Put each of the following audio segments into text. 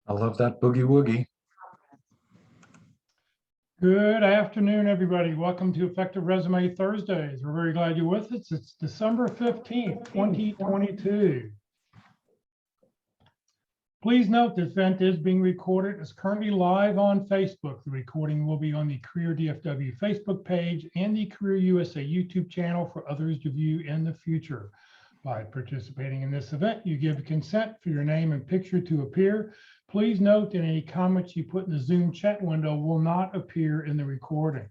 I love that boogie woogie. Good afternoon, everybody. Welcome to Effective Resume Thursdays. We're very glad you're with us. It's December 15th, 2022. Please note this event is being recorded. It's currently live on Facebook. The recording will be on the Career DFW Facebook page and the Career USA YouTube channel for others to view in the future. By participating in this event, you give consent for your name and picture to appear. Please note that any comments you put in the Zoom chat window will not appear in the recording.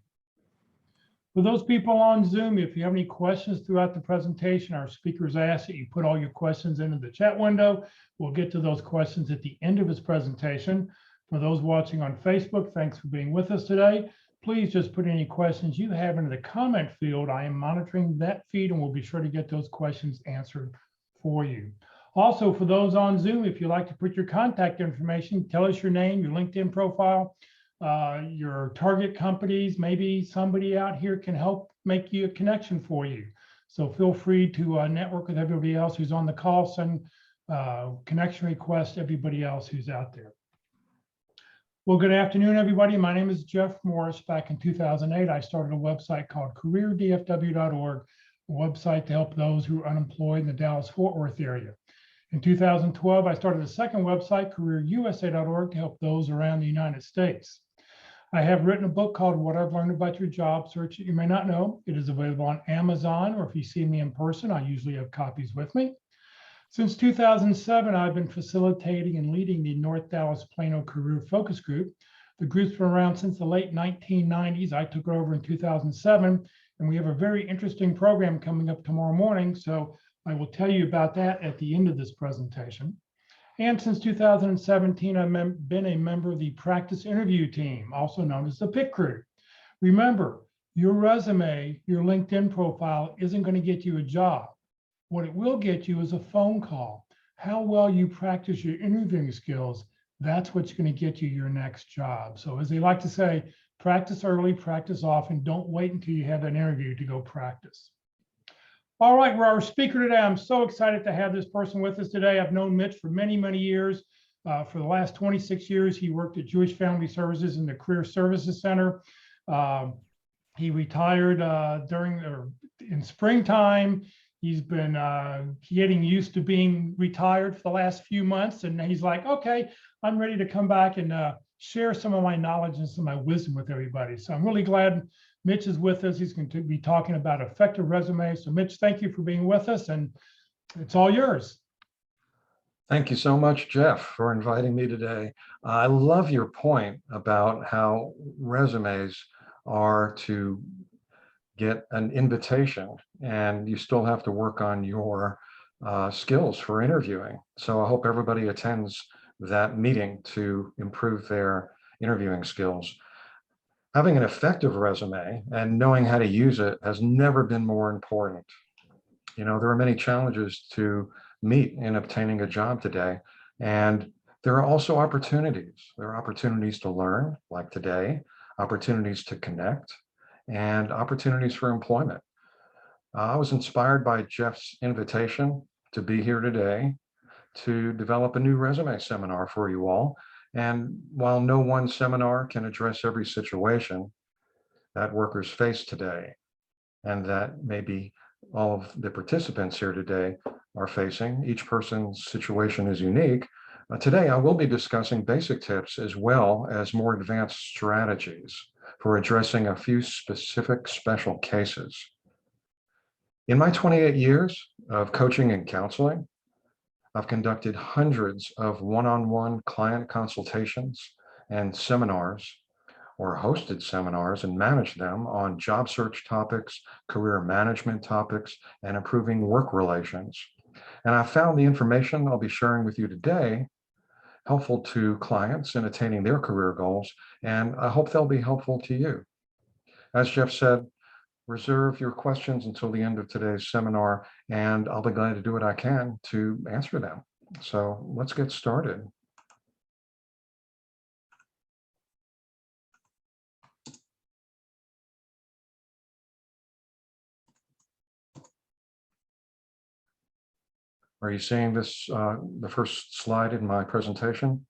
For those people on Zoom, if you have any questions throughout the presentation, our speakers ask that you put all your questions into the chat window. We'll get to those questions at the end of his presentation. For those watching on Facebook, thanks for being with us today. Please just put any questions you have into the comment field. I am monitoring that feed and we'll be sure to get those questions answered for you. Also, for those on Zoom, if you'd like to put your contact information, tell us your name, your LinkedIn profile, your target companies, maybe somebody out here can help make you a connection for you. So feel free to network with everybody else who's on the call, send connection requests to everybody else who's out there. Well, good afternoon, everybody. My name is Jeff Morris. Back in 2008, I started a website called careerdfw.org, a website to help those who are unemployed in the Dallas-Fort Worth area. In 2012, I started a second website, careerusa.org, to help those around the United States. I have written a book called What I've Learned About Your Job Search That You May Not Know. It is available on Amazon, or if you see me in person, I usually have copies with me. Since 2007, I've been facilitating and leading the North Dallas Plano Career Focus Group. The group's been around since the late 1990s. I took over in 2007, and we have a very interesting program coming up tomorrow morning. So I will tell you about that at the end of this presentation. And since 2017, I've been a member of the practice interview team, also known as the PIC crew. Remember, your resume, your LinkedIn profile isn't going to get you a job. What it will get you is a phone call. How well you practice your interviewing skills, that's what's going to get you your next job. So as they like to say, practice early, practice often. Don't wait until you have an interview to go practice. All right, we're our speaker today. I'm so excited to have this person with us today. I've known Mitch for many, many years. For the last 26 years, he worked at Jewish Family Services in the Career Services Center. He retired in springtime. He's been getting used to being retired for the last few months, and he's like, okay, I'm ready to come back and share some of my knowledge and some of my wisdom with everybody. So I'm really glad Mitch is with us. He's going to be talking about effective resumes. So Mitch, thank you for being with us, and it's all yours. Thank you so much, Jeff, for inviting me today. I love your point about how resumes are to get an invitation, and you still have to work on your skills for interviewing. So I hope everybody attends that meeting to improve their interviewing skills. Having an effective resume and knowing how to use it has never been more important. You know, there are many challenges to meet in obtaining a job today, and there are also opportunities. There are opportunities to learn, like today, opportunities to connect, and opportunities for employment. I was inspired by Jeff's invitation to be here today to develop a new resume seminar for you all. And while no one seminar can address every situation that workers face today, and that maybe all of the participants here today are facing, each person's situation is unique. Today, I will be discussing basic tips as well as more advanced strategies for addressing a few specific special cases. In my 28 years of coaching and counseling, I've conducted hundreds of one-on-one client consultations and seminars, or hosted seminars and managed them on job search topics, career management topics, and improving work relations. And I found the information I'll be sharing with you today helpful to clients in attaining their career goals, and I hope they'll be helpful to you. As Jeff said, reserve your questions until the end of today's seminar, and I'll be glad to do what I can to answer them. So let's get started. Are you seeing this, the first slide in my presentation?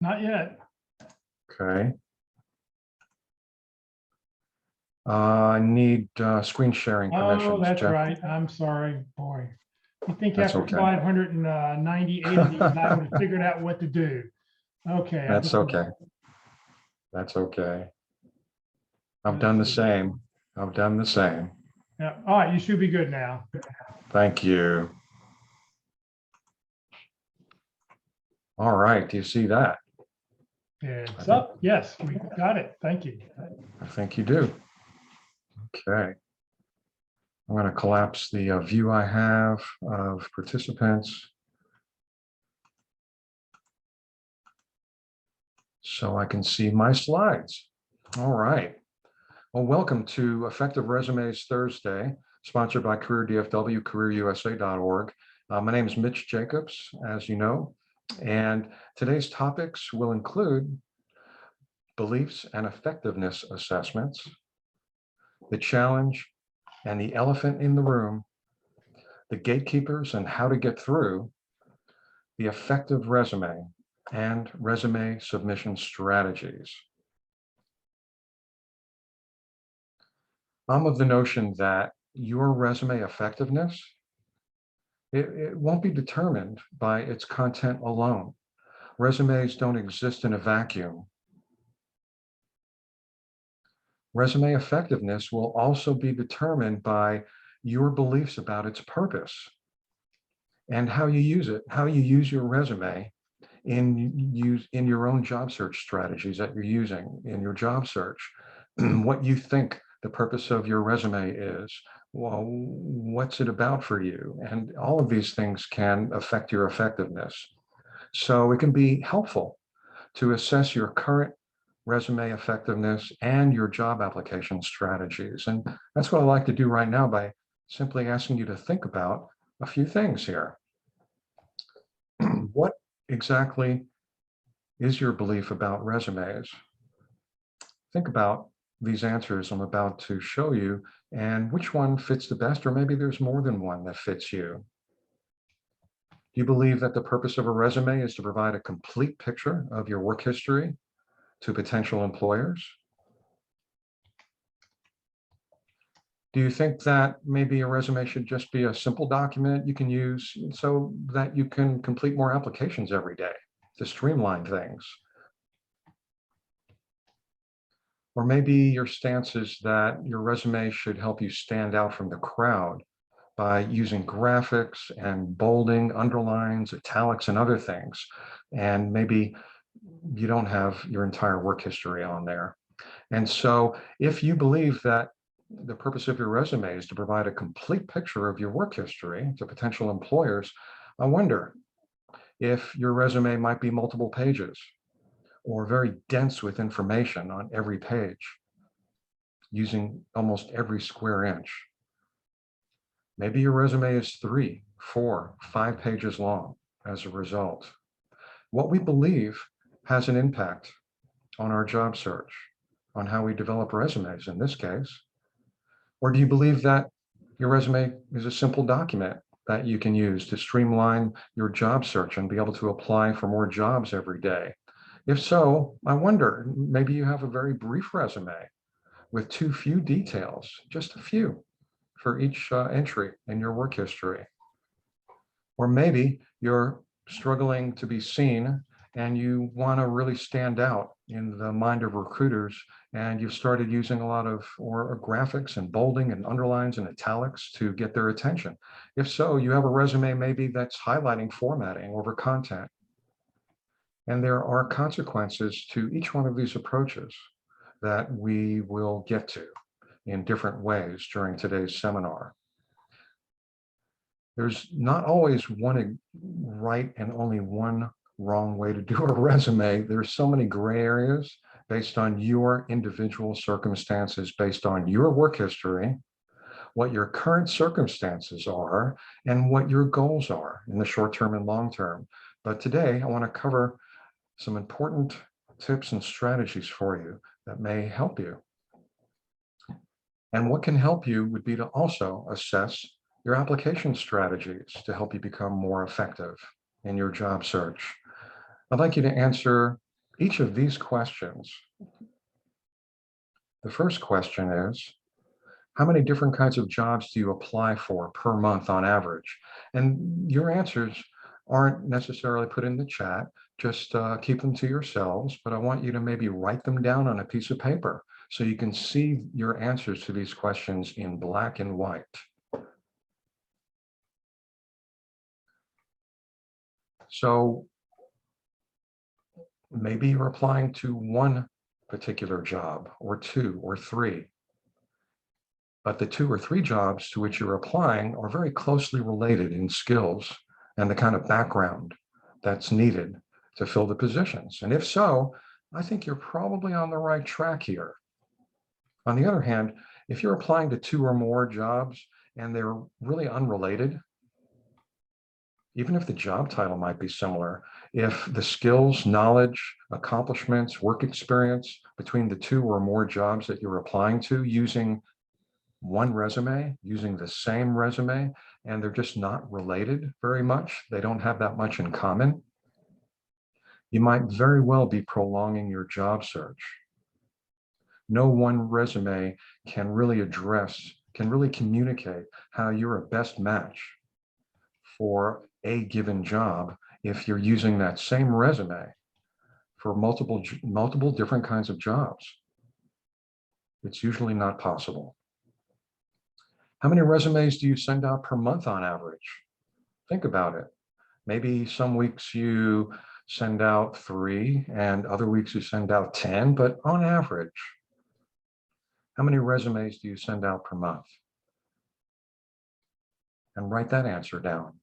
Not yet. Okay. I need screen sharing Oh, permissions, that's Jeff. right. I'm sorry, boy. You think That's after okay. 598 of these, I would have figured out what to do. Okay. That's okay. That's okay. I've done the Let's see. same. I've done the same. Yeah. All right. You should be good now. Thank you. All right. Do you see that? It's up. Yes, we got it. Thank you. I think you do. Okay. I'm going to collapse the view I have of participants so I can see my slides. All right. Well, welcome to Effective Resumes Thursday, sponsored by CareerDFW, careerusa.org. My name is Mitch Jacobs, as you know, and today's topics will include beliefs and effectiveness assessments, the challenge and the elephant in the room, the gatekeepers and how to get through, the effective resume, and resume submission strategies. I'm of the notion that your resume effectiveness, it won't be determined by its content alone. Resumes don't exist in a vacuum. Resume effectiveness will also be determined by your beliefs about its purpose and how you use it, how you use your resume in your own job search strategies that you're using in your job search, what you think the purpose of your resume is, well, what's it about for you? And all of these things can affect your effectiveness. So it can be helpful to assess your current resume effectiveness and your job application strategies. And that's what I like to do right now by simply asking you to think about a few things here. What exactly is your belief about resumes? Think about these answers I'm about to show you and which one fits the best, or maybe there's more than one that fits you. Do you believe that the purpose of a resume is to provide a complete picture of your work history to potential employers? Do you think that maybe a resume should just be a simple document you can use so that you can complete more applications every day to streamline things? Or maybe your stance is that your resume should help you stand out from the crowd by using graphics and bolding, underlines, italics, and other things. And maybe you don't have your entire work history on there. And so if you believe that the purpose of your resume is to provide a complete picture of your work history to potential employers, I wonder if your resume might be multiple pages or very dense with information on every page, using almost every square inch. Maybe your resume is 3, 4, 5 pages long as a result. What we believe has an impact on our job search, on how we develop resumes in this case. Or do you believe that your resume is a simple document that you can use to streamline your job search and be able to apply for more jobs every day? If so, I wonder, maybe you have a very brief resume with too few details, just a few for each entry in your work history. Or maybe you're struggling to be seen and you want to really stand out in the mind of recruiters, and you've started using a lot of graphics and bolding and underlines and italics to get their attention. If so, you have a resume maybe that's highlighting formatting over content. And there are consequences to each one of these approaches that we will get to in different ways during today's seminar. There's not always one right and only one wrong way to do a resume. There's so many gray areas based on your individual circumstances, based on your work history, what your current circumstances are, and what your goals are in the short term and long term. But today, I want to cover some important tips and strategies for you that may help you. And what can help you would be to also assess your application strategies to help you become more effective in your job search. I'd like you to answer each of these questions, the first question is, how many different kinds of jobs do you apply for per month on average? And your answers aren't necessarily put in the chat, just keep them to yourselves, but I want you to maybe write them down on a piece of paper so you can see your answers to these questions in black and white. So maybe you're applying to one particular job or two or three, but the two or three jobs to which you're applying are very closely related in skills and the kind of background that's needed to fill the positions. And if so, I think you're probably on the right track here. On the other hand, if you're applying to two or more jobs and they're really unrelated, even if the job title might be similar, if the skills, knowledge, accomplishments, work experience between the two or more jobs that you're applying to using one resume, using the same resume, and they're just not related very much, they don't have that much in common, you might very well be prolonging your job search. No one resume can really communicate how you're a best match for a given job if you're using that same resume for multiple different kinds of jobs. It's usually not possible. How many resumes do you send out per month on average? Think about it. Maybe some weeks you send out 3 and other weeks you send out 10, but on average, how many resumes do you send out per month? And write that answer down.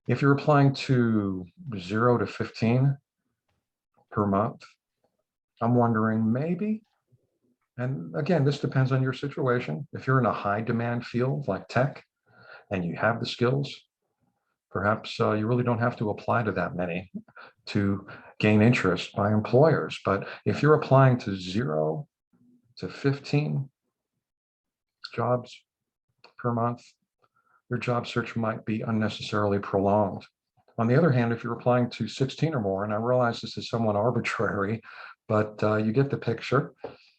If you're applying to 0 to 15 per month, I'm wondering maybe, and again, this depends on your situation. If you're in a high demand field like tech and you have the skills, perhaps you really don't have to apply to that many to gain interest by employers. But if you're applying to 0 to 15 jobs per month, your job search might be unnecessarily prolonged. On the other hand, if you're applying to 16 or more, and I realize this is somewhat arbitrary, but you get the picture.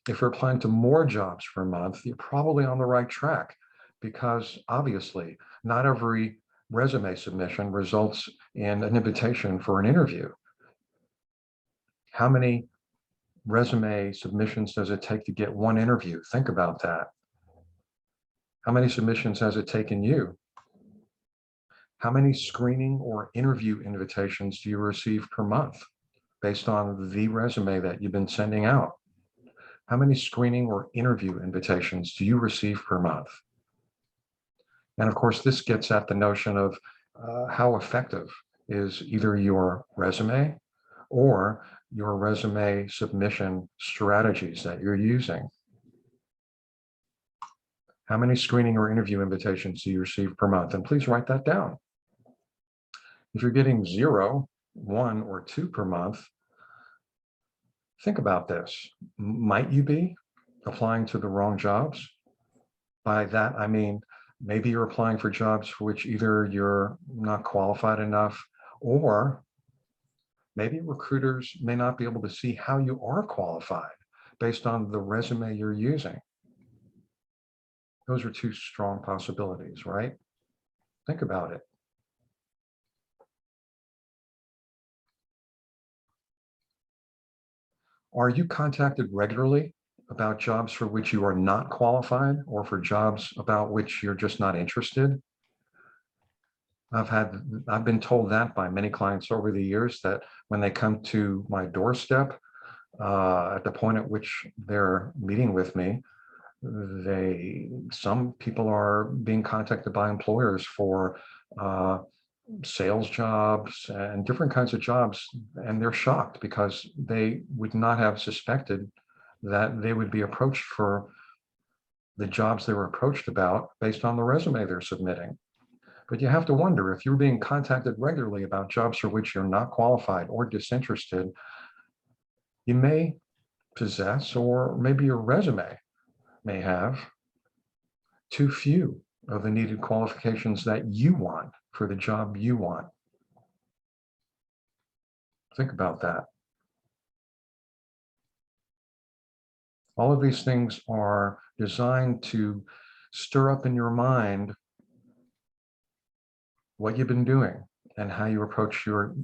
If you're applying to more jobs per month, you're probably on the right track, because obviously not every resume submission results in an invitation for an interview. How many resume submissions does it take to get one interview? Think about that. How many submissions has it taken you? How many screening or interview invitations do you receive per month based on the resume that you've been sending out? How many screening or interview invitations do you receive per month? And of course, this gets at the notion of how effective is either your resume or your resume submission strategies that you're using. How many screening or interview invitations do you receive per month? And please write that down. If you're getting 0, 1, or 2 per month, think about this. Might you be applying to the wrong jobs? By that, I mean, maybe you're applying for jobs for which either you're not qualified enough, or maybe recruiters may not be able to see how you are qualified based on the resume you're using. Those are 2 strong possibilities, right? Think about it. Are you contacted regularly about jobs for which you are not qualified, or for jobs about which you're just not interested? I've been told that by many clients over the years, that when they come to my doorstep, at the point at which they're meeting with me, some people are being contacted by employers for sales jobs and different kinds of jobs, and they're shocked because they would not have suspected that they would be approached for the jobs they were approached about based on the resume they're submitting. But you have to wonder, if you're being contacted regularly about jobs for which you're not qualified or disinterested, you may possess, or maybe your resume may have, too few of the needed qualifications that you want for the job you want? Think about that. All of these things are designed to stir up in your mind what you've been doing and how you approach your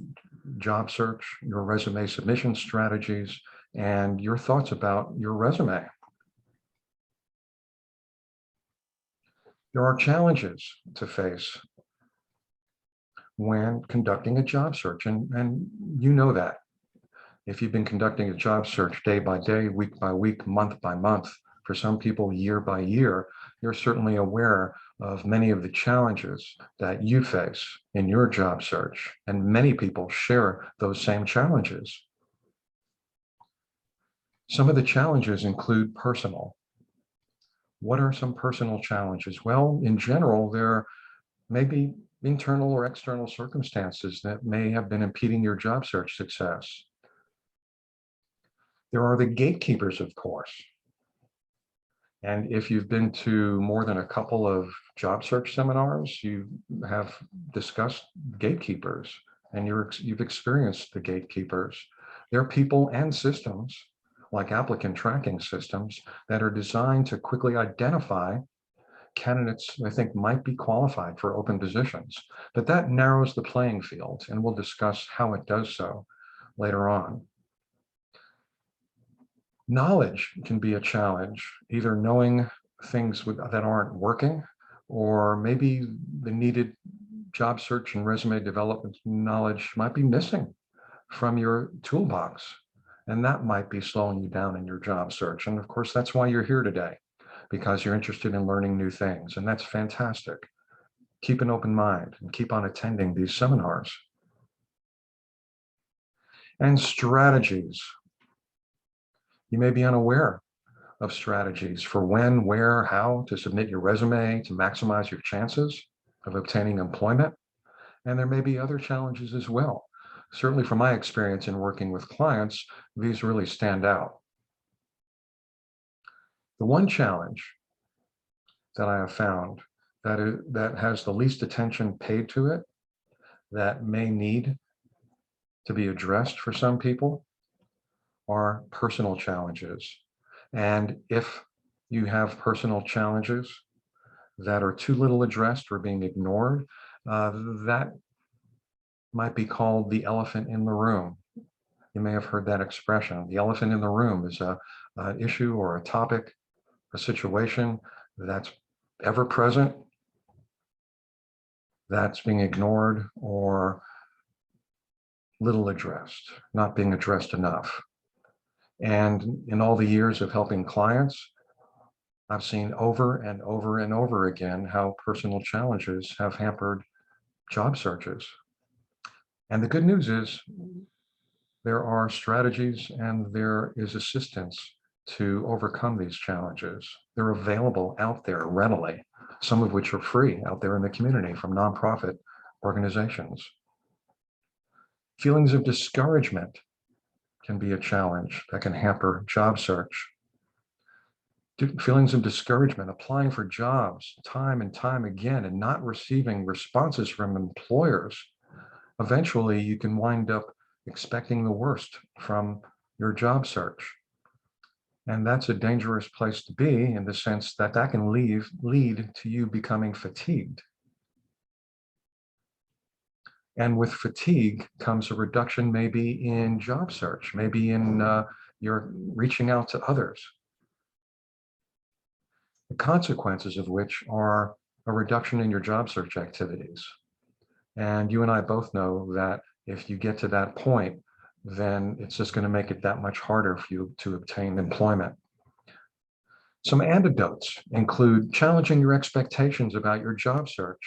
job search, your resume submission strategies, and your thoughts about your resume. There are challenges to face when conducting a job search, and you know that. If you've been conducting a job search day by day, week by week, month by month, for some people year by year, you're certainly aware of many of the challenges that you face in your job search, and many people share those same challenges. Some of the challenges include personal. What are some personal challenges? Well, in general, there may be internal or external circumstances that may have been impeding your job search success. There are the gatekeepers, of course. And if you've been to more than a couple of job search seminars, you have discussed gatekeepers and you've experienced the gatekeepers. They're people and systems like applicant tracking systems that are designed to quickly identify candidates I think might be qualified for open positions. But that narrows the playing field, and we'll discuss how it does so later on. Knowledge can be a challenge, either knowing things that aren't working, or maybe the needed job search and resume development knowledge might be missing from your toolbox. And that might be slowing you down in your job search. And of course, that's why you're here today, because you're interested in learning new things. And that's fantastic. Keep an open mind and keep on attending these seminars. And strategies. You may be unaware of strategies for when, where, how to submit your resume to maximize your chances of obtaining employment. And there may be other challenges as well. Certainly from my experience in working with clients, these really stand out. The one challenge that I have found that has the least attention paid to it, that may need to be addressed for some people, are personal challenges. And if you have personal challenges that are too little addressed or being ignored, that might be called the elephant in the room. You may have heard that expression. The elephant in the room is an issue or a topic, a situation that's ever present, that's being ignored or little addressed, not being addressed enough. And in all the years of helping clients, I've seen over and over and over again how personal challenges have hampered job searches. And the good news is there are strategies and there is assistance to overcome these challenges. They're available out there readily, some of which are free out there in the community from nonprofit organizations. Feelings of discouragement can be a challenge that can hamper job search. Feelings of discouragement, applying for jobs time and time again and not receiving responses from employers. Eventually, you can wind up expecting the worst from your job search. And that's a dangerous place to be in the sense that that can lead to you becoming fatigued. And with fatigue comes a reduction maybe in job search, maybe in your reaching out to others. The consequences of which are a reduction in your job search activities. And you and I both know that if you get to that point, then it's just going to make it that much harder for you to obtain employment. Some antidotes include challenging your expectations about your job search.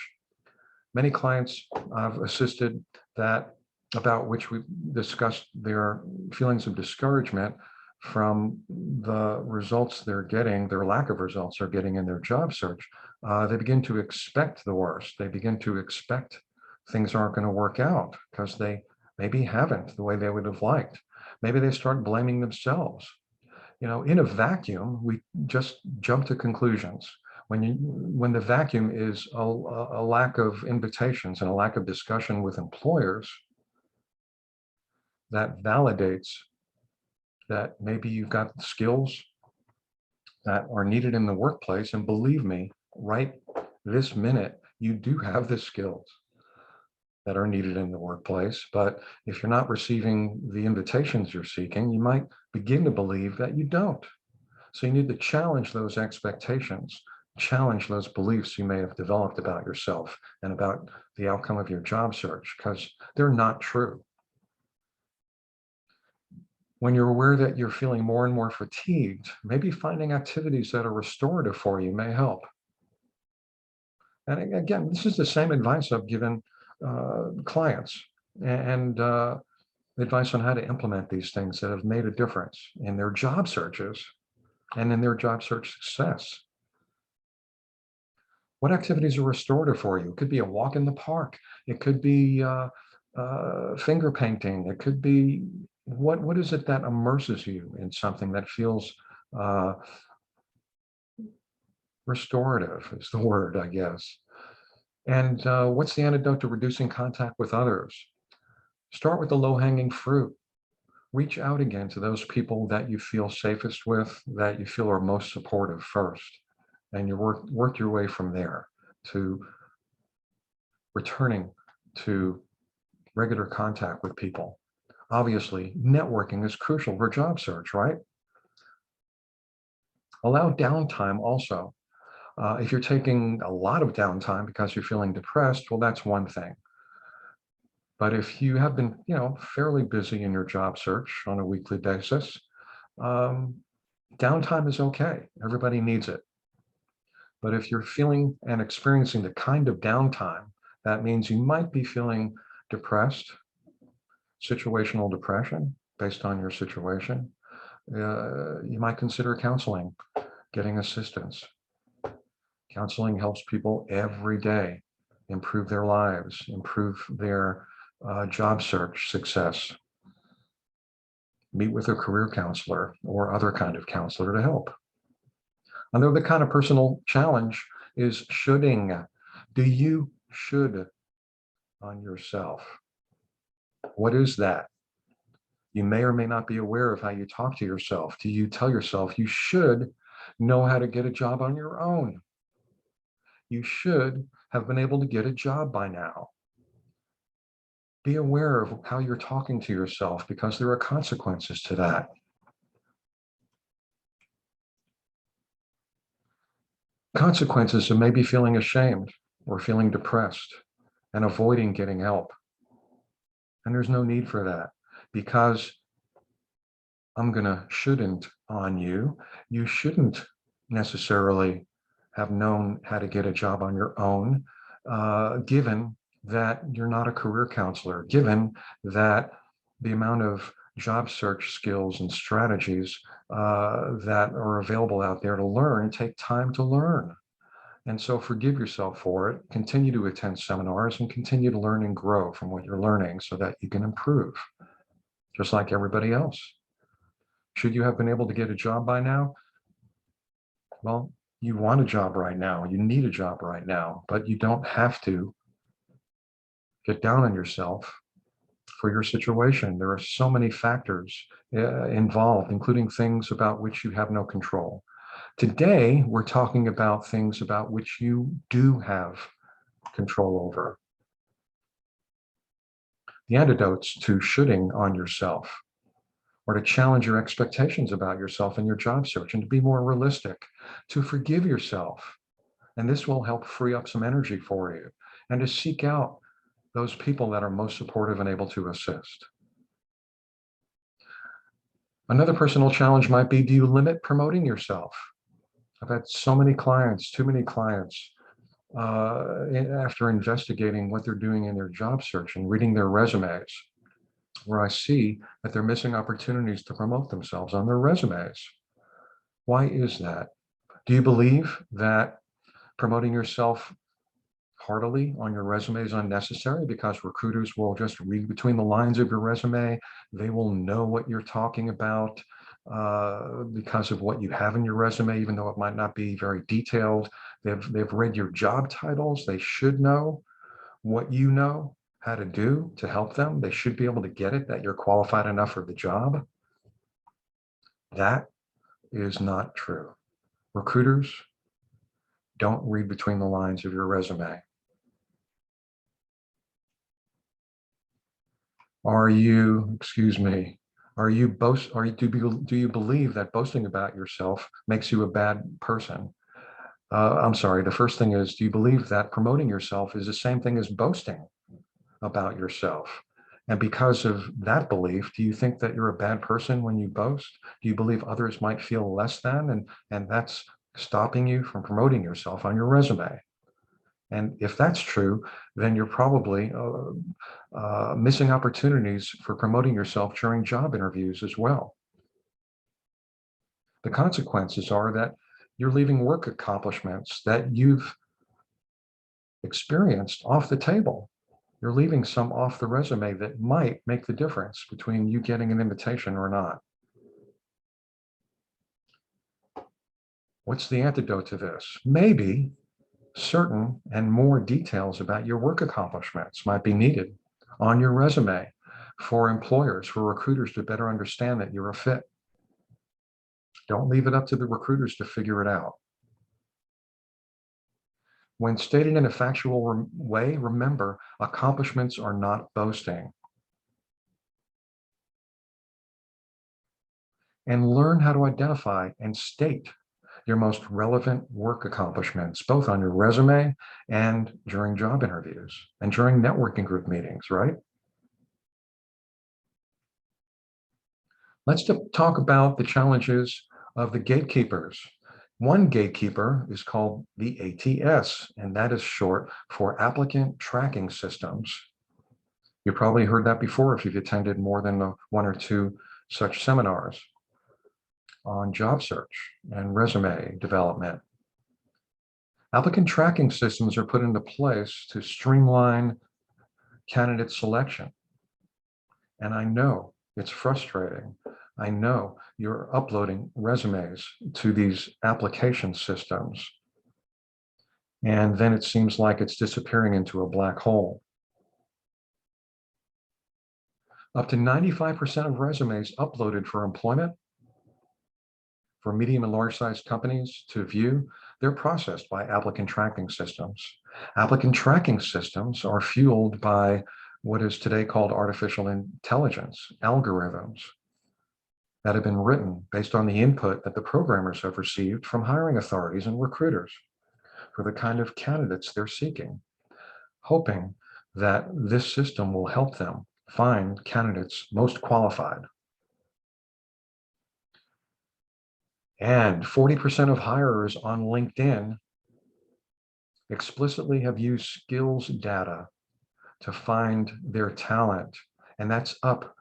Many clients I've assisted about which we've discussed their feelings of discouragement from the results they're getting, their lack of results they're getting in their job search. They begin to expect the worst. They begin to expect things aren't going to work out because they maybe haven't the way they would have liked. Maybe they start blaming themselves. You know, in a vacuum, we just jump to conclusions. When the vacuum is a lack of invitations and a lack of discussion with employers, that validates that maybe you've got skills that are needed in the workplace. And believe me, right this minute, you do have the skills that are needed in the workplace. But if you're not receiving the invitations you're seeking, you might begin to believe that you don't. So you need to challenge those expectations, challenge those beliefs you may have developed about yourself and about the outcome of your job search, because they're not true. When you're aware that you're feeling more and more fatigued, maybe finding activities that are restorative for you may help. And again, this is the same advice I've given clients and advice on how to implement these things that have made a difference in their job searches and in their job search success. What activities are restorative for you? It could be a walk in the park. It could be finger painting. It could be, what is it that immerses you in something that feels restorative is the word, I guess. And what's the antidote to reducing contact with others? Start with the low-hanging fruit. Reach out again to those people that you feel safest with, that you feel are most supportive first. And you work your way from there to returning to regular contact with people. Obviously, networking is crucial for job search, right? Allow downtime also. If you're taking a lot of downtime because you're feeling depressed, well, that's one thing. But if you have been, fairly busy in your job search on a weekly basis, downtime is okay. Everybody needs it. But if you're feeling and experiencing the kind of downtime, that means you might be feeling depressed, situational depression based on your situation. You might consider counseling, getting assistance. Counseling helps people every day improve their lives, improve their job search success. Meet with a career counselor or other kind of counselor to help. Another kind of personal challenge is shoulding. Do you should on yourself? What is that? You may or may not be aware of how you talk to yourself. Do you tell yourself you should know how to get a job on your own? You should have been able to get a job by now. Be aware of how you're talking to yourself, because there are consequences to that. Consequences of maybe feeling ashamed or feeling depressed and avoiding getting help. And there's no need for that, because I'm gonna shouldn't on you. You shouldn't necessarily have known how to get a job on your own, given that you're not a career counselor, given that the amount of job search skills and strategies that are available out there to learn take time to learn. And so forgive yourself for it. Continue to attend seminars and continue to learn and grow from what you're learning so that you can improve, just like everybody else. Should you have been able to get a job by now? Well, you want a job right now. You need a job right now, but you don't have to get down on yourself for your situation. There are so many factors involved, including things about which you have no control. Today, we're talking about things about which you do have control over. The antidotes to shoulding on yourself are to challenge your expectations about yourself and your job search and to be more realistic, to forgive yourself. And this will help free up some energy for you, and to seek out those people that are most supportive and able to assist. Another personal challenge might be, do you limit promoting yourself? I've had so many clients, too many clients, after investigating what they're doing in their job search and reading their resumes, where I see that they're missing opportunities to promote themselves on their resumes. Why is that? Do you believe that promoting yourself heartily on your resume is unnecessary because recruiters will just read between the lines of your resume? They will know what you're talking about because of what you have in your resume, even though it might not be very detailed. They've read your job titles. They should know what you know how to do to help them. They should be able to get it, that you're qualified enough for the job. That is not true. Recruiters don't read between the lines of your resume. Are you, excuse me, do you believe that boasting about yourself makes you a bad person? I'm sorry, the first thing is, do you believe that promoting yourself is the same thing as boasting about yourself? And because of that belief, do you think that you're a bad person when you boast? Do you believe others might feel less than, and that's stopping you from promoting yourself on your resume? And if that's true, then you're probably missing opportunities for promoting yourself during job interviews as well. The consequences are that you're leaving work accomplishments that you've experienced off the table. You're leaving some off the resume that might make the difference between you getting an invitation or not. What's the antidote to this? Maybe certain and more details about your work accomplishments might be needed on your resume for employers, for recruiters to better understand that you're a fit. Don't leave it up to the recruiters to figure it out. When stated in a factual way, remember, accomplishments are not boasting. And learn how to identify and state your most relevant work accomplishments, both on your resume and during job interviews and during networking group meetings, right? Let's talk about the challenges of the gatekeepers. One gatekeeper is called the ATS, and that is short for Applicant Tracking Systems. You probably heard that before if you've attended more than one or two such seminars on job search and resume development. Applicant tracking systems are put into place to streamline candidate selection. And I know it's frustrating. I know you're uploading resumes to these application systems, and then it seems like it's disappearing into a black hole. Up to 95% of resumes uploaded for employment for medium and large sized companies to view, they're processed by applicant tracking systems. Applicant tracking systems are fueled by what is today called artificial intelligence, algorithms that have been written based on the input that the programmers have received from hiring authorities and recruiters for the kind of candidates they're seeking, hoping that this system will help them find candidates most qualified. And 40% of hirers on LinkedIn explicitly have used skills data to find their talent. And that's up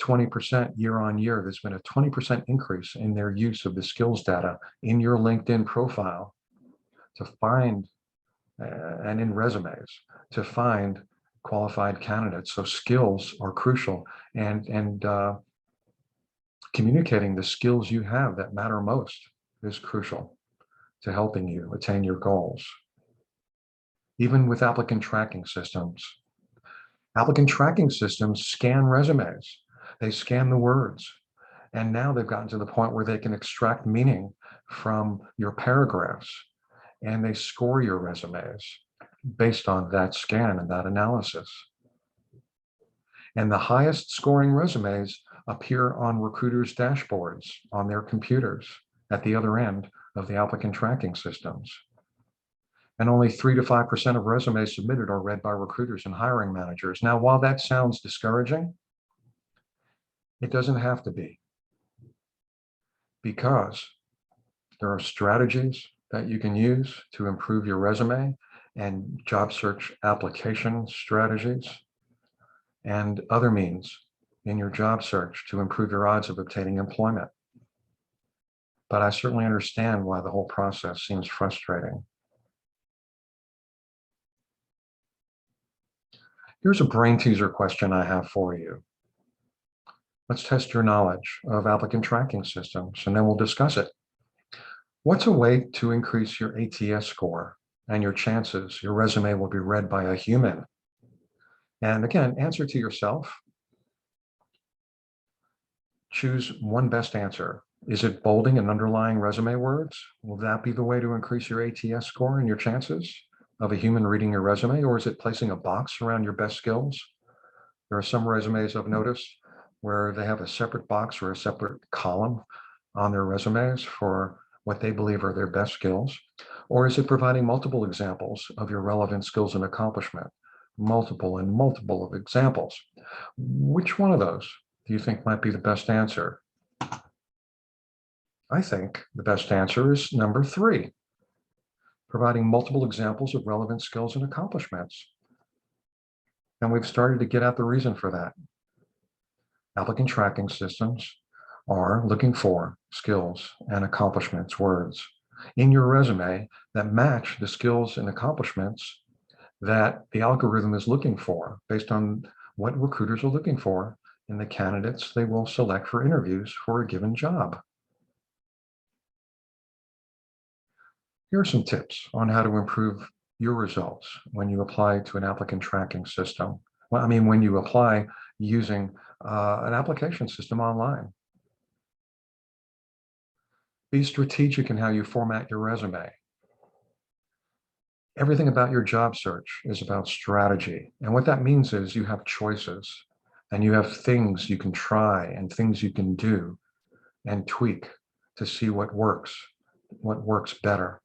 20% year on year. There's been a 20% increase in their use of the skills data in your LinkedIn profile to find, and in resumes, to find qualified candidates. So skills are crucial, and communicating the skills you have that matter most is crucial to helping you attain your goals. Even with applicant tracking systems scan resumes. They scan the words. And now they've gotten to the point where they can extract meaning from your paragraphs, and they score your resumes based on that scan and that analysis. And the highest scoring resumes appear on recruiters' dashboards on their computers at the other end of the applicant tracking systems. And only 3 to 5% of resumes submitted are read by recruiters and hiring managers. Now, while that sounds discouraging, it doesn't have to be, because there are strategies that you can use to improve your resume, and job search application strategies and other means in your job search to improve your odds of obtaining employment. But I certainly understand why the whole process seems frustrating. Here's a brain teaser question I have for you. Let's test your knowledge of applicant tracking systems, and then we'll discuss it. What's a way to increase your ATS score and your chances? Your resume will be read by a human. And again, answer to yourself. Choose one best answer. Is it bolding and underlying resume words? Will that be the way to increase your ATS score and your chances of a human reading your resume? Or is it placing a box around your best skills? There are some resumes I've noticed where they have a separate box or a separate column on their resumes for what they believe are their best skills. Or is it providing multiple examples of your relevant skills and accomplishment? Multiple and multiple of examples. Which one of those do you think might be the best answer? I think the best answer is number 3, providing multiple examples of relevant skills and accomplishments. And we've started to get at the reason for that. Applicant tracking systems are looking for skills and accomplishments words in your resume that match the skills and accomplishments that the algorithm is looking for based on what recruiters are looking for in the candidates they will select for interviews for a given job. Here are some tips on how to improve your results when you apply to an applicant tracking system. Well, I mean, when you apply using an application system online. Be strategic in how you format your resume. Everything about your job search is about strategy. And what that means is you have choices and you have things you can try and things you can do and tweak to see what works better.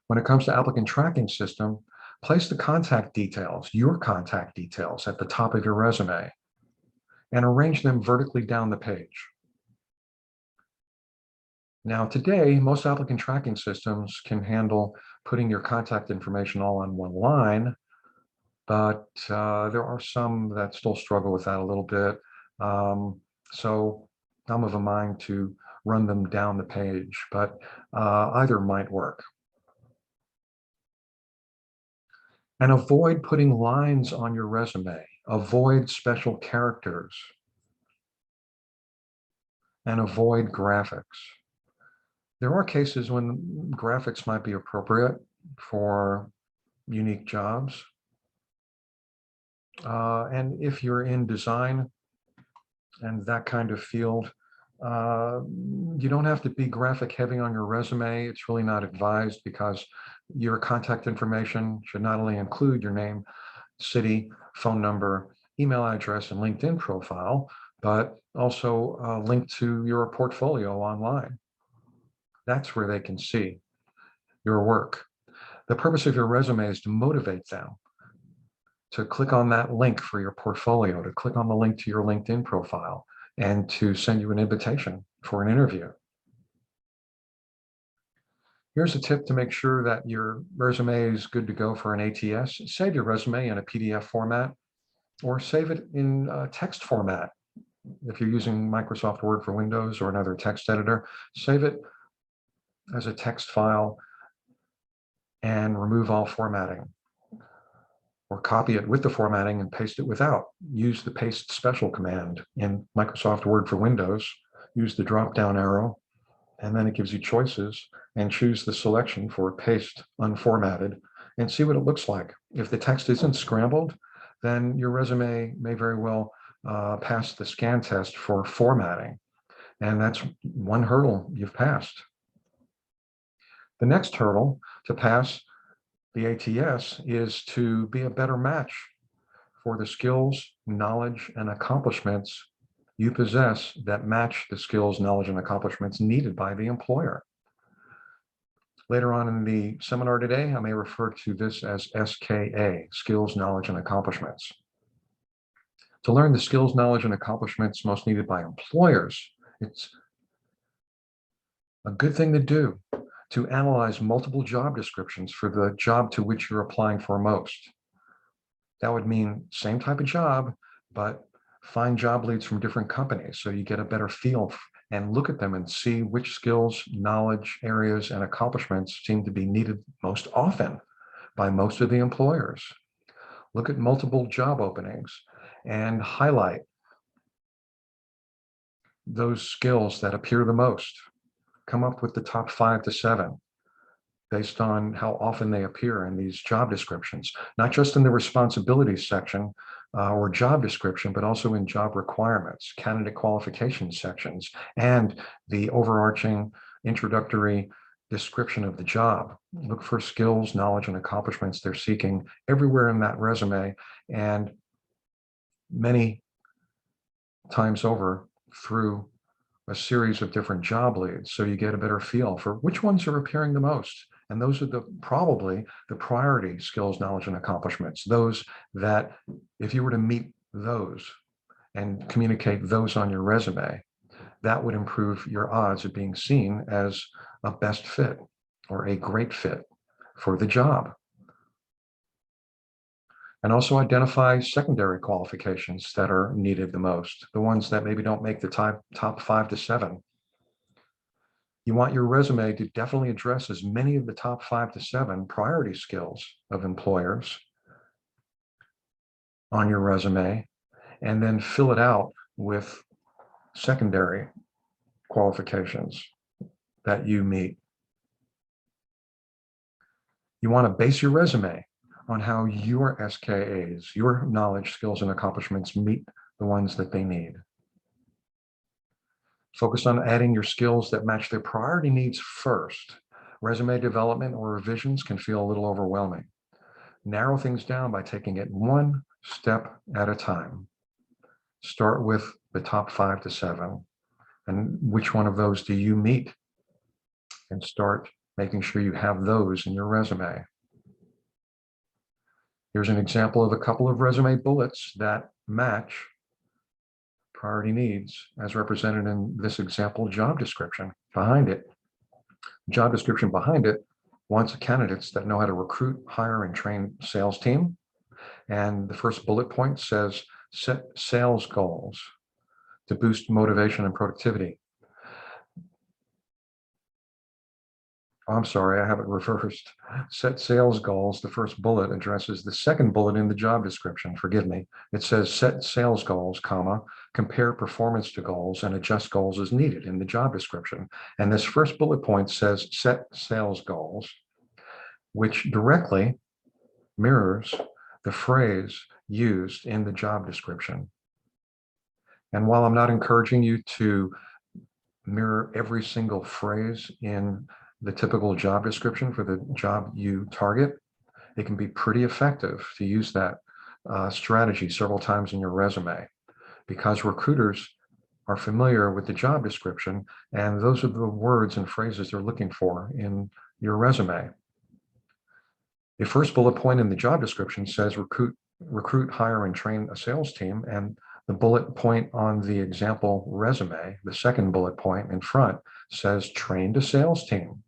When it comes to applicant tracking system, place the contact details, your contact details at the top of your resume and arrange them vertically down the page. Now, today, most applicant tracking systems can handle putting your contact information all on one line, but there are some that still struggle with that a little bit. So I'm of a mind to run them down the page, but either might work. And avoid putting lines on your resume. Avoid special characters. And avoid graphics. There are cases when graphics might be appropriate for unique jobs. And if you're in design and that kind of field, you don't have to be graphic heavy on your resume. It's really not advised because your contact information should not only include your name, city, phone number, email address, and LinkedIn profile, but also a link to your portfolio online. That's where they can see your work. The purpose of your resume is to motivate them to click on that link for your portfolio, to click on the link to your LinkedIn profile, and to send you an invitation for an interview. Here's a tip to make sure that your resume is good to go for an ATS. Save your resume in a PDF format or save it in text format. If you're using Microsoft Word for Windows or another text editor, save it as a text file and remove all formatting. Or copy it with the formatting and paste it without. Use the paste special command in Microsoft Word for Windows. Use the drop-down arrow, and then it gives you choices, and choose the selection for paste unformatted and see what it looks like. If the text isn't scrambled, then your resume may very well pass the scan test for formatting. And that's one hurdle you've passed. The next hurdle to pass the ATS is to be a better match for the skills, knowledge, and accomplishments you possess that match the skills, knowledge, and accomplishments needed by the employer. Later on in the seminar today, I may refer to this as SKA, skills, knowledge, and accomplishments. To learn the skills, knowledge, and accomplishments most needed by employers, it's a good thing to do to analyze multiple job descriptions for the job to which you're applying for most. That would mean same type of job, but find job leads from different companies so you get a better feel and look at them and see which skills, knowledge, areas, and accomplishments seem to be needed most often by most of the employers. Look at multiple job openings and highlight those skills that appear the most. come up with the top 5 to 7 based on how often they appear in these job descriptions, not just in the responsibilities section or job description, but also in job requirements, candidate qualifications sections, and the overarching introductory description of the job. Look for skills, knowledge, and accomplishments they're seeking everywhere in that resume, and many times over through a series of different job leads, so you get a better feel for which ones are appearing the most. And those are probably the priority skills, knowledge, and accomplishments. Those that, if you were to meet those and communicate those on your resume, that would improve your odds of being seen as a best fit or a great fit for the job. And also identify secondary qualifications that are needed the most, the ones that maybe don't make the top 5 to 7. You want your resume to definitely address as many of the top 5 to 7 priority skills of employers on your resume, and then fill it out with secondary qualifications that you meet. You want to base your resume on how your SKAs, your knowledge, skills, and accomplishments meet the ones that they need. Focus on adding your skills that match their priority needs first. Resume development or revisions can feel a little overwhelming. Narrow things down by taking it one step at a time. Start with the top 5 to 7. And which one of those do you meet? And start making sure you have those in your resume. Here's an example of a couple of resume bullets that match priority needs as represented in this example job description behind it. Job description behind it wants candidates that know how to recruit, hire, and train sales team. And the first bullet point says, set sales goals to boost motivation and productivity. I'm sorry, I have it reversed. Set sales goals. The first bullet addresses the second bullet in the job description. Forgive me. It says set sales goals, comma, compare performance to goals and adjust goals as needed in the job description. And this first bullet point says set sales goals, which directly mirrors the phrase used in the job description. And while I'm not encouraging you to mirror every single phrase in the typical job description for the job you target, it can be pretty effective to use that strategy several times in your resume, because recruiters are familiar with the job description, and those are the words and phrases they're looking for in your resume. The first bullet point in the job description says recruit, hire, and train a sales team, and the bullet point on the example resume, the second bullet point in front, says trained a sales team,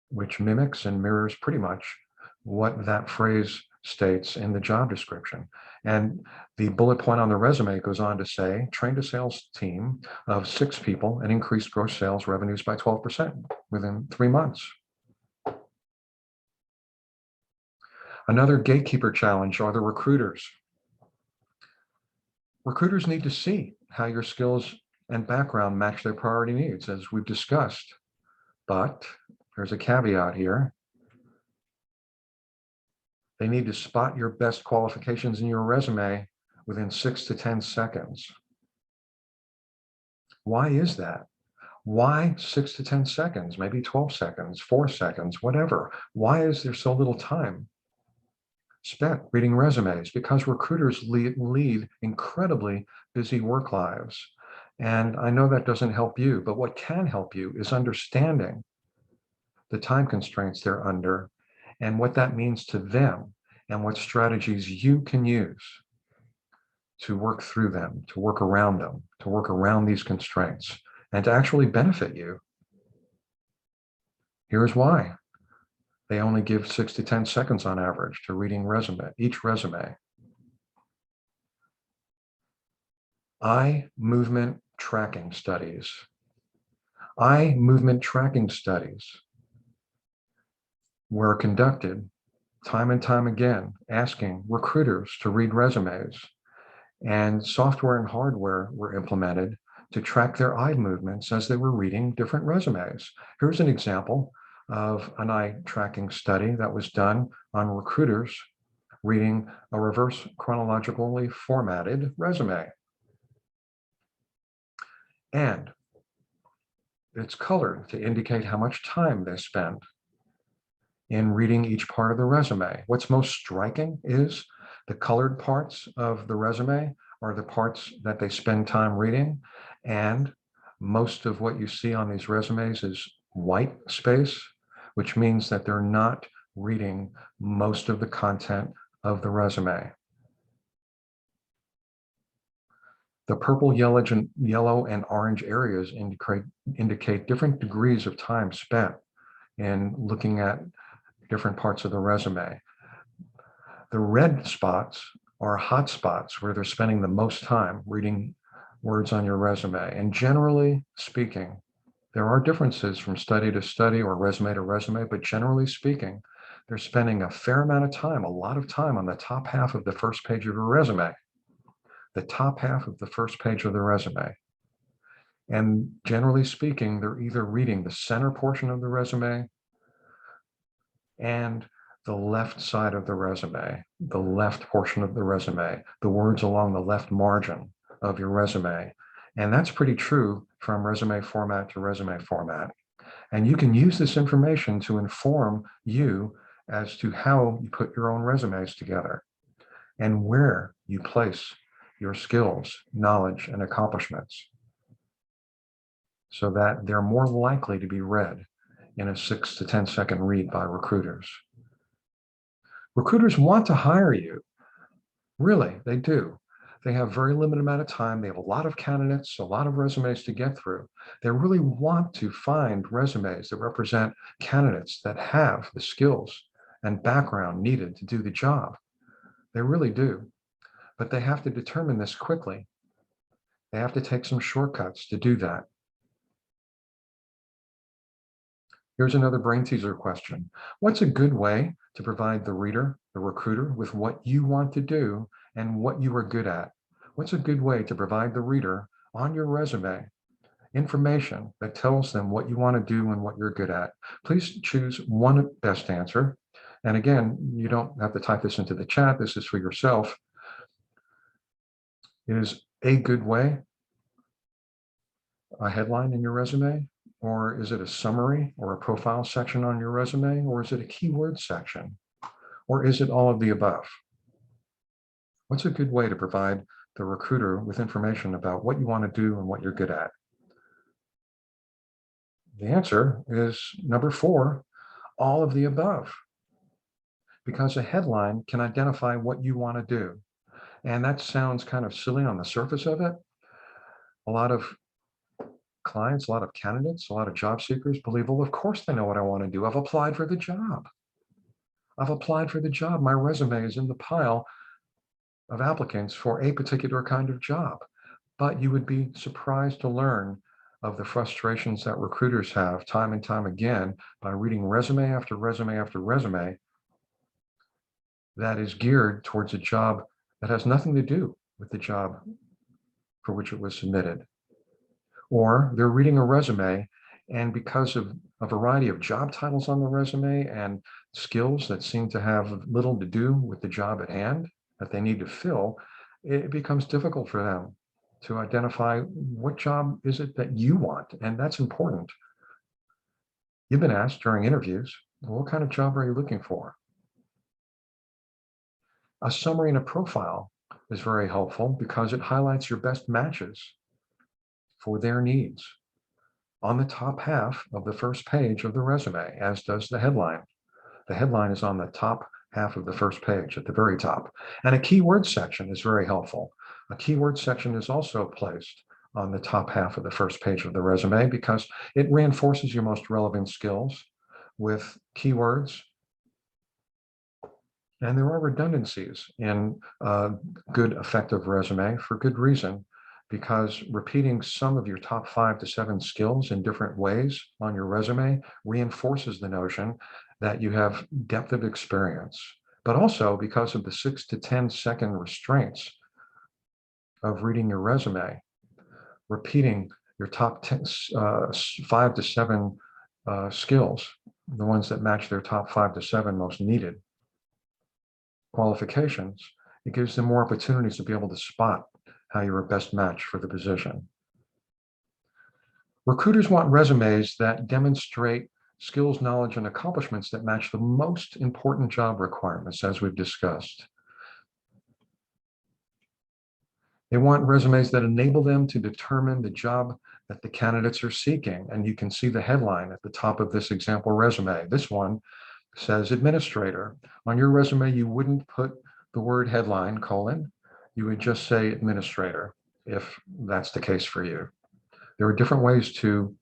which mimics and mirrors pretty much what that phrase states in the job description. And the bullet point on the resume goes on to say, trained a sales team of 6 people and increased gross sales revenues by 12% within 3 months. Another gatekeeper challenge are the recruiters. Recruiters need to see how your skills and background match their priority needs, as we've discussed. But there's a caveat here. They need to spot your best qualifications in your resume within 6 to 10 seconds. Why is that? Why 6 to 10 seconds, maybe 12 seconds, 4 seconds, whatever? Why is there so little time spent reading resumes? Because recruiters lead incredibly busy work lives. And I know that doesn't help you, but what can help you is understanding the time constraints they're under and what that means to them and what strategies you can use to work through them, to work around them, to work around these constraints and to actually benefit you. Here's why. They only give 6 to 10 seconds on average to reading each resume. Eye movement tracking studies. Eye movement tracking studies were conducted time and time again, asking recruiters to read resumes, and software and hardware were implemented to track their eye movements as they were reading different resumes. Here's an example of an eye tracking study that was done on recruiters reading a reverse chronologically formatted resume. And it's colored to indicate how much time they spend in reading each part of the resume. What's most striking is the colored parts of the resume are the parts that they spend time reading. And most of what you see on these resumes is white space, which means that they're not reading most of the content of the resume. The purple, yellow, and orange areas indicate different degrees of time spent in looking at different parts of the resume. The red spots are hot spots where they're spending the most time reading words on your resume. And generally speaking, there are differences from study to study or resume to resume, but generally speaking, they're spending a fair amount of time, a lot of time on the top half of the first page of your resume. The top half of the first page of the resume. And generally speaking, they're either reading the center portion of the resume and the left side of the resume, the left portion of the resume, the words along the left margin of your resume. And that's pretty true from resume format to resume format. And you can use this information to inform you as to how you put your own resumes together and where you place your skills, knowledge, and accomplishments so that they're more likely to be read in a 6 to 10 second read by recruiters. Recruiters want to hire you. Really, they do. They have very limited amount of time. They have a lot of candidates, a lot of resumes to get through. They really want to find resumes that represent candidates that have the skills and background needed to do the job. They really do. But they have to determine this quickly. They have to take some shortcuts to do that. Here's another brain teaser question. What's a good way to provide the reader, the recruiter, with what you want to do and what you are good at? What's a good way to provide the reader on your resume information that tells them what you want to do and what you're good at? Please choose one best answer. And again, you don't have to type this into the chat. This is for yourself. Is a good way a headline in your resume? Or is it a summary or a profile section on your resume? Or is it a keyword section? Or is it all of the above? What's a good way to provide the recruiter with information about what you want to do and what you're good at? The answer is number 4, all of the above. Because a headline can identify what you want to do. And that sounds kind of silly on the surface of it. A lot of clients, a lot of candidates, a lot of job seekers believe, well, of course they know what I want to do. I've applied for the job. I've applied for the job. My resume is in the pile of applicants for a particular kind of job. But you would be surprised to learn of the frustrations that recruiters have time and time again by reading resume after resume after resume that is geared towards a job that has nothing to do with the job for which it was submitted. Or they're reading a resume, and because of a variety of job titles on the resume and skills that seem to have little to do with the job at hand that they need to fill, it becomes difficult for them to identify what job is it that you want. And that's important. You've been asked during interviews, well, what kind of job are you looking for? A summary and a profile is very helpful because it highlights your best matches for their needs on the top half of the first page of the resume, as does the headline. The headline is on the top half of the first page at the very top. And a keyword section is very helpful. A keyword section is also placed on the top half of the first page of the resume because it reinforces your most relevant skills with keywords. And there are redundancies in a good, effective resume for good reason, because repeating some of your top 5 to 7 skills in different ways on your resume reinforces the notion that you have depth of experience, but also because of the 6 to 10 second restraints of reading your resume. repeating your top 10, 5 to 7 skills, the ones that match their top 5 to 7 most needed qualifications. It gives them more opportunities to be able to spot how you're a best match for the position. Recruiters want resumes that demonstrate skills, knowledge, and accomplishments that match the most important job requirements, as we've discussed. They want resumes that enable them to determine the job that the candidates are seeking. And you can see the headline at the top of this example resume. This one says administrator. On your resume, you wouldn't put the word headline, colon. You would just say administrator, if that's the case for you. There are different ways to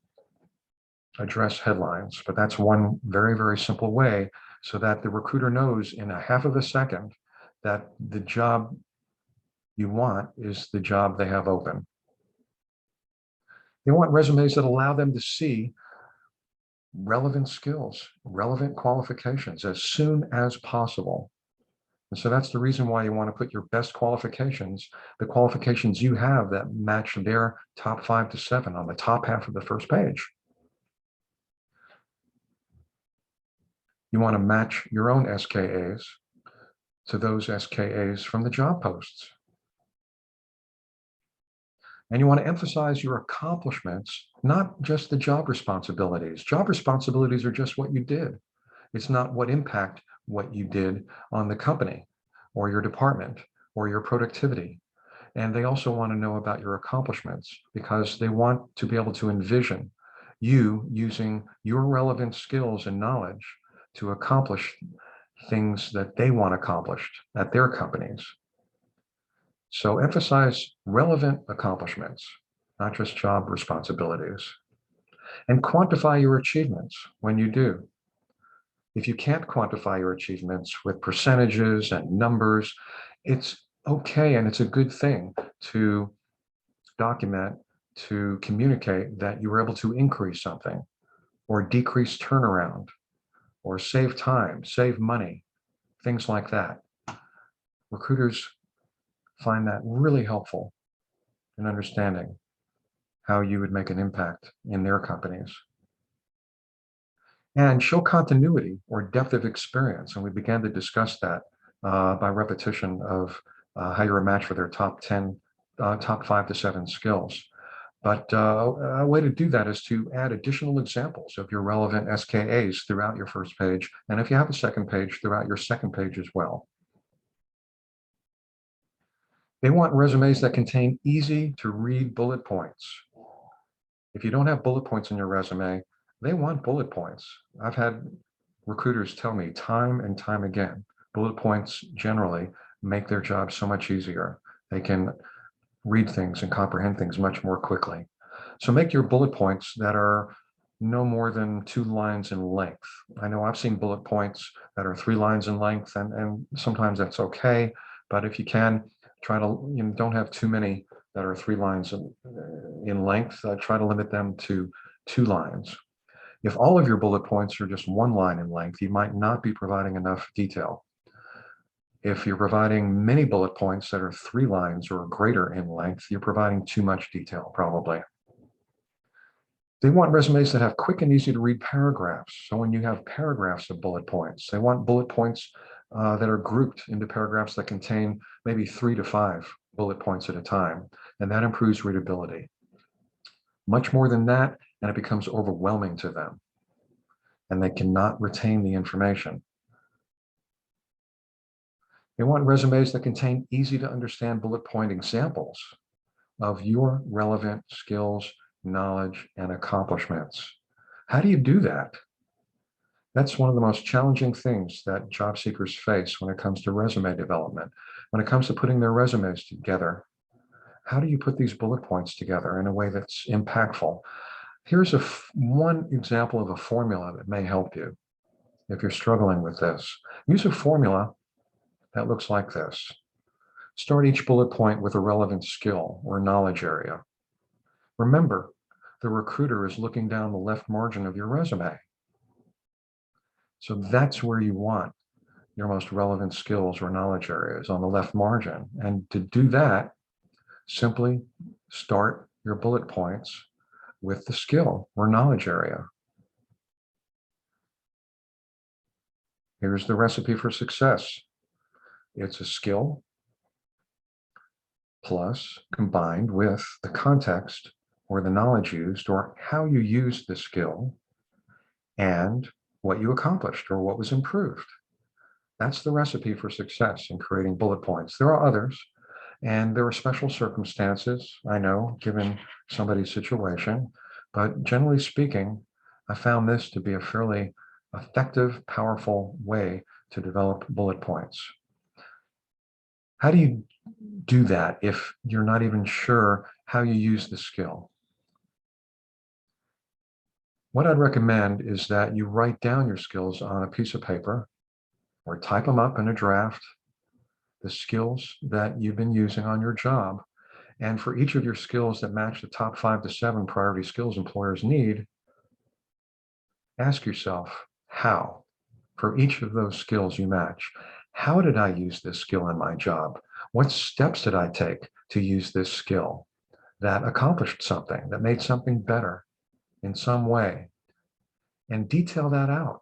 address headlines, but that's one very, very simple way so that the recruiter knows in a half of a second that the job you want is the job they have open. They want resumes that allow them to see relevant skills, relevant qualifications as soon as possible. And so that's the reason why you want to put your best qualifications, the qualifications you have that match their top 5 to 7 on the top half of the first page. You want to match your own SKAs to those SKAs from the job posts. And you want to emphasize your accomplishments, not just the job responsibilities. Job responsibilities are just what you did. It's not what impact what you did on the company or your department or your productivity. And they also want to know about your accomplishments because they want to be able to envision you using your relevant skills and knowledge to accomplish things that they want accomplished at their companies. So emphasize relevant accomplishments, not just job responsibilities. And quantify your achievements when you do. If you can't quantify your achievements with percentages and numbers, it's okay and it's a good thing to document, to communicate that you were able to increase something or decrease turnaround or save time, save money, things like that. Recruiters find that really helpful in understanding how you would make an impact in their companies. And show continuity or depth of experience. And we began to discuss that by repetition of how you're a match for their top 10, top 5 to 7 skills. But a way to do that is to add additional examples of your relevant SKAs throughout your first page. And if you have a second page, throughout your second page as well. They want resumes that contain easy to read bullet points. If you don't have bullet points in your resume, they want bullet points. I've had recruiters tell me time and time again, bullet points generally make their job so much easier. They can read things and comprehend things much more quickly. So make your bullet points that are no more than 2 lines in length. I know I've seen bullet points that are 3 lines in length, and sometimes that's okay. But if you can, try to, don't have too many that are 3 lines in length. Try to limit them to 2 lines. If all of your bullet points are just 1 line in length, you might not be providing enough detail. If you're providing many bullet points that are 3 lines or greater in length, you're providing too much detail, probably. They want resumes that have quick and easy to read paragraphs. So when you have paragraphs of bullet points, they want bullet points that are grouped into paragraphs that contain maybe 3 to 5 bullet points at a time, and that improves readability. Much more than that, and it becomes overwhelming to them, and they cannot retain the information. They want resumes that contain easy to understand bullet point examples of your relevant skills, knowledge, and accomplishments. How do you do that? That's one of the most challenging things that job seekers face when it comes to resume development. When it comes to putting their resumes together, how do you put these bullet points together in a way that's impactful? Here's one example of a formula that may help you if you're struggling with this. Use a formula that looks like this. Start each bullet point with a relevant skill or knowledge area. Remember, the recruiter is looking down the left margin of your resume. So that's where you want your most relevant skills or knowledge areas, on the left margin. And to do that, simply start your bullet points with the skill or knowledge area. Here's the recipe for success. It's a skill plus combined with the context or the knowledge used or how you used the skill and what you accomplished or what was improved. That's the recipe for success in creating bullet points. There are others, and there are special circumstances, I know, given somebody's situation, but generally speaking, I found this to be a fairly effective, powerful way to develop bullet points. How do you do that if you're not even sure how you use the skill? What I'd recommend is that you write down your skills on a piece of paper or type them up in a draft, the skills that you've been using on your job. And for each of your skills that match the top 5 to 7 priority skills employers need, ask yourself how, for each of those skills you match, how did I use this skill in my job? What steps did I take to use this skill that accomplished something, that made something better in some way? And detail that out,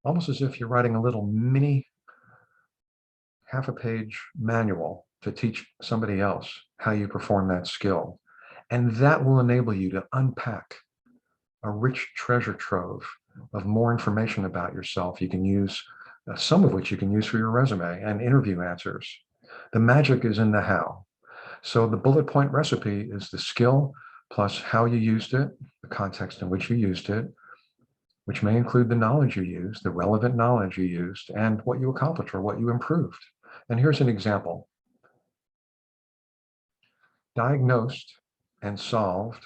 almost as if you're writing a little mini half-a-page manual to teach somebody else how you perform that skill. And that will enable you to unpack a rich treasure trove of more information about yourself. You can use some of which you can use for your resume and interview answers. The magic is in the how. So the bullet point recipe is the skill plus how you used it, the context in which you used it, which may include the knowledge you used, the relevant knowledge you used, and what you accomplished or what you improved. And here's an example. Diagnosed and solved,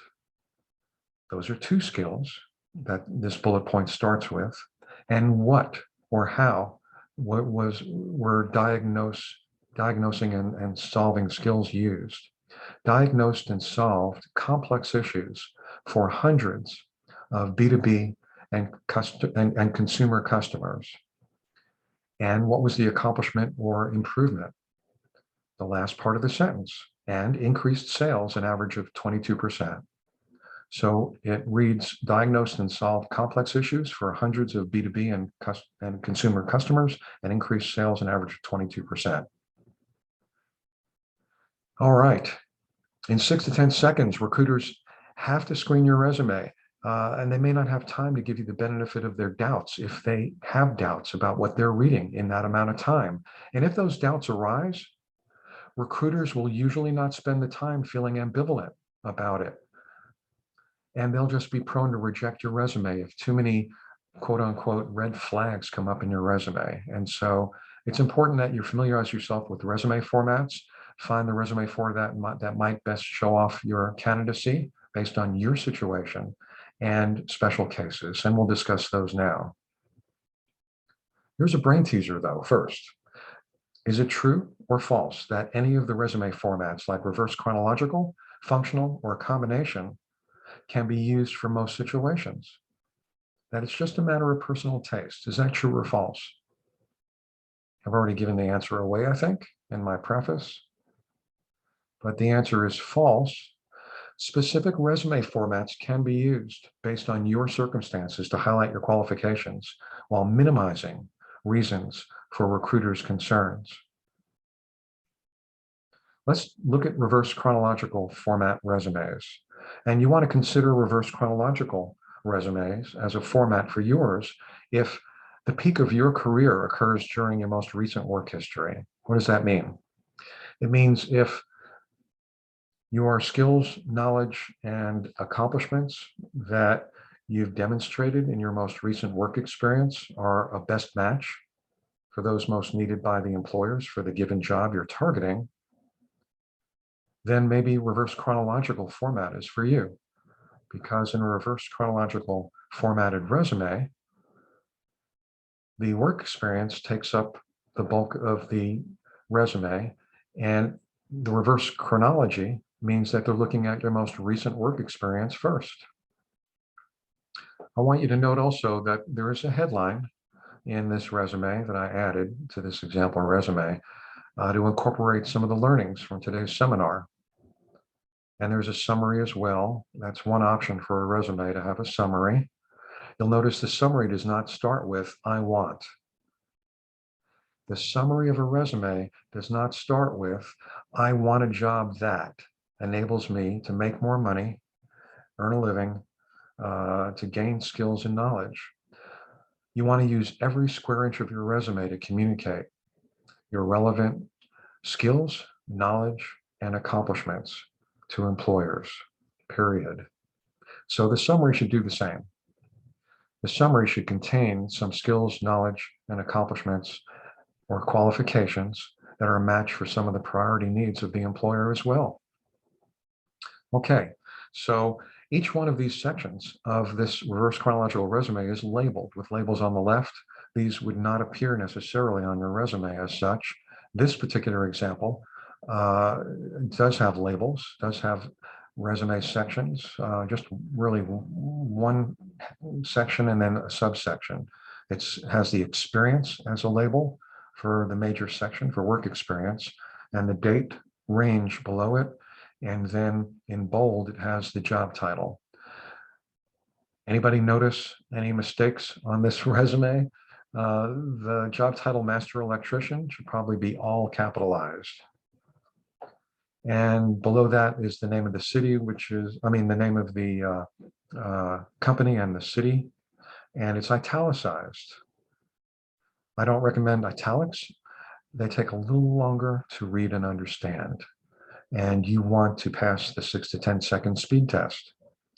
those are 2 skills that this bullet point starts with. And what or how were diagnosing and solving skills used? Diagnosed and solved complex issues for hundreds of B2B and consumer customers. And what was the accomplishment or improvement? The last part of the sentence, and increased sales an average of 22%. So it reads, diagnosed and solved complex issues for hundreds of B2B and consumer customers and increased sales an average of 22%. All right. In 6 to 10 seconds, recruiters have to screen your resume, and they may not have time to give you the benefit of their doubts if they have doubts about what they're reading in that amount of time. And if those doubts arise, recruiters will usually not spend the time feeling ambivalent about it. And they'll just be prone to reject your resume if too many quote unquote red flags come up in your resume. And so it's important that you familiarize yourself with resume formats, find the resume format that might best show off your candidacy based on your situation and special cases. And we'll discuss those now. Here's a brain teaser though, first. Is it true or false that any of the resume formats like reverse chronological, functional, or a combination can be used for most situations? That it's just a matter of personal taste. Is that true or false? I've already given the answer away, I think, in my preface. But the answer is false. Specific resume formats can be used based on your circumstances to highlight your qualifications while minimizing reasons for recruiters' concerns. Let's look at reverse chronological format resumes. And you want to consider reverse chronological resumes as a format for yours if the peak of your career occurs during your most recent work history. What does that mean? It means if your skills, knowledge, and accomplishments that you've demonstrated in your most recent work experience are a best match for those most needed by the employers for the given job you're targeting, then maybe reverse chronological format is for you. Because in a reverse chronological formatted resume, the work experience takes up the bulk of the resume, and the reverse chronology means that they're looking at your most recent work experience first. I want you to note also that there is a headline in this resume that I added to this example resume to incorporate some of the learnings from today's seminar. And there's a summary as well. That's one option for a resume, to have a summary. You'll notice the summary does not start with "I want." The summary of a resume does not start with "I want a job that enables me to make more money, earn a living, to gain skills and knowledge." You want to use every square inch of your resume to communicate your relevant skills, knowledge, and accomplishments to employers, period. So the summary should do the same. The summary should contain some skills, knowledge, and accomplishments or qualifications that are a match for some of the priority needs of the employer as well. Okay, so each one of these sections of this reverse chronological resume is labeled with labels on the left. These would not appear necessarily on your resume as such. This particular example does have labels, does have resume sections, just really one section and then a subsection. It has the experience as a label for the major section for work experience, and the date range below it. And then in bold, it has the job title. Anybody notice any mistakes on this resume? The job title, Master Electrician, should probably be all capitalized. And below that is the name of the city, the name of the company and the city, and it's italicized. I don't recommend italics. They take a little longer to read and understand. And you want to pass the 6 to 10 second speed test.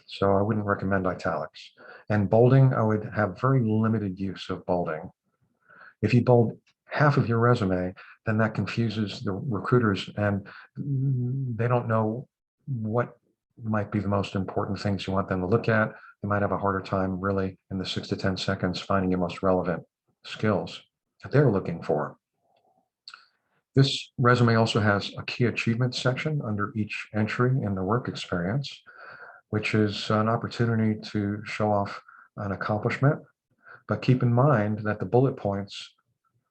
So I wouldn't recommend italics. And bolding, I would have very limited use of bolding. If you bold half of your resume, then that confuses the recruiters and they don't know what might be the most important things you want them to look at. They might have a harder time really in the 6 to 10 seconds finding your most relevant skills that they're looking for. This resume also has a key achievements section under each entry in the work experience, which is an opportunity to show off an accomplishment. But keep in mind that the bullet points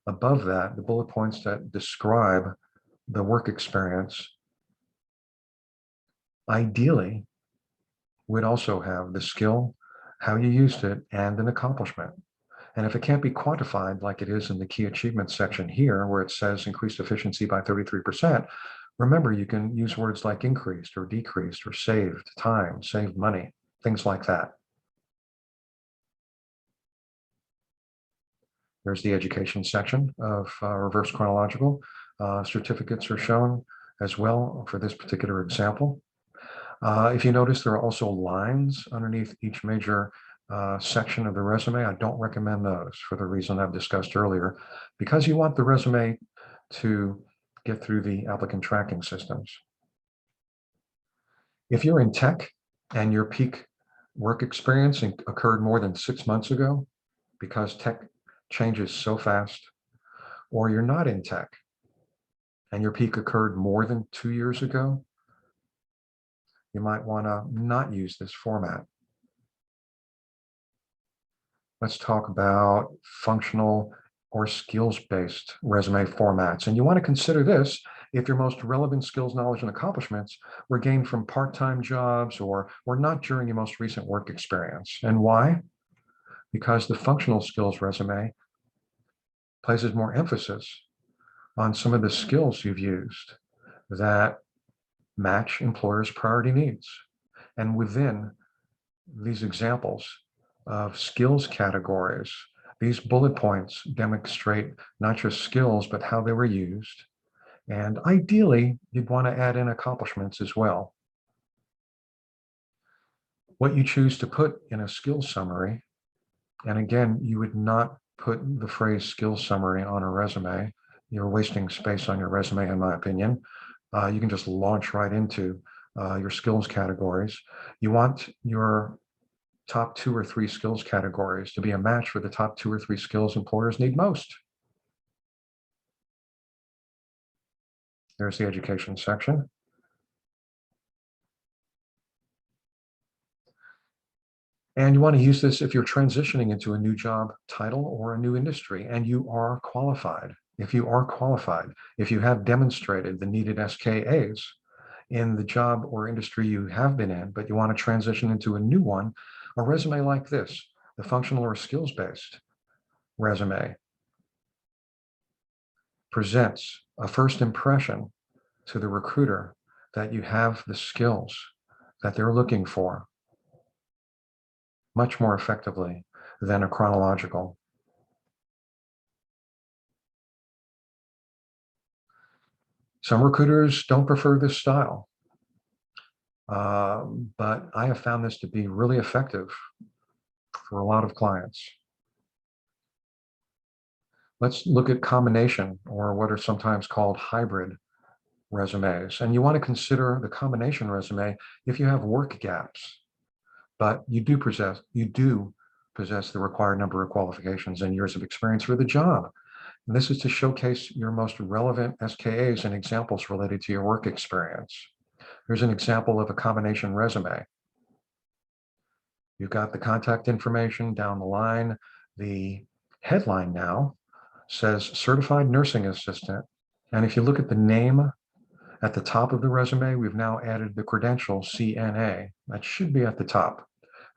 above that, the bullet points that describe the work experience, ideally would also have the skill, how you used it, and an accomplishment. And if it can't be quantified like it is in the key achievements section here, where it says increased efficiency by 33%, remember you can use words like increased or decreased or saved time, saved money, things like that. There's the education section of reverse chronological. Certificates are shown as well for this particular example. If you notice, there are also lines underneath each major section of the resume. I don't recommend those for the reason I've discussed earlier, because you want the resume to get through the applicant tracking systems. If you're in tech and your peak work experience occurred more than 6 months ago, because tech changes so fast, or you're not in tech and your peak occurred more than 2 years ago, you might want to not use this format. Let's talk about functional or skills-based resume formats. And you want to consider this if your most relevant skills, knowledge, and accomplishments were gained from part-time jobs or not during your most recent work experience. And why? Because the functional skills resume places more emphasis on some of the skills you've used that match employers' priority needs. And within these examples of skills categories, these bullet points demonstrate not just skills, but how they were used. And ideally, you'd want to add in accomplishments as well. What you choose to put in a skills summary, and again, you would not put the phrase skills summary on a resume. You're wasting space on your resume, in my opinion. You can just launch right into your skills categories. You want your top 2 or 3 skills categories to be a match for the top 2 or 3 skills employers need most. There's the education section. And you want to use this if you're transitioning into a new job title or a new industry and you are qualified. If you are qualified, if you have demonstrated the needed SKAs, in the job or industry you have been in, but you want to transition into a new one, a resume like this, the functional or skills-based resume, presents a first impression to the recruiter that you have the skills that they're looking for much more effectively than a chronological. Some recruiters don't prefer this style, but I have found this to be really effective for a lot of clients. Let's look at combination, or what are sometimes called hybrid resumes. And you want to consider the combination resume if you have work gaps, but you do possess the required number of qualifications and years of experience for the job. And this is to showcase your most relevant SKAs and examples related to your work experience. Here's an example of a combination resume. You've got the contact information down the line. The headline now says certified nursing assistant. And if you look at the name at the top of the resume, we've now added the credential CNA. That should be at the top.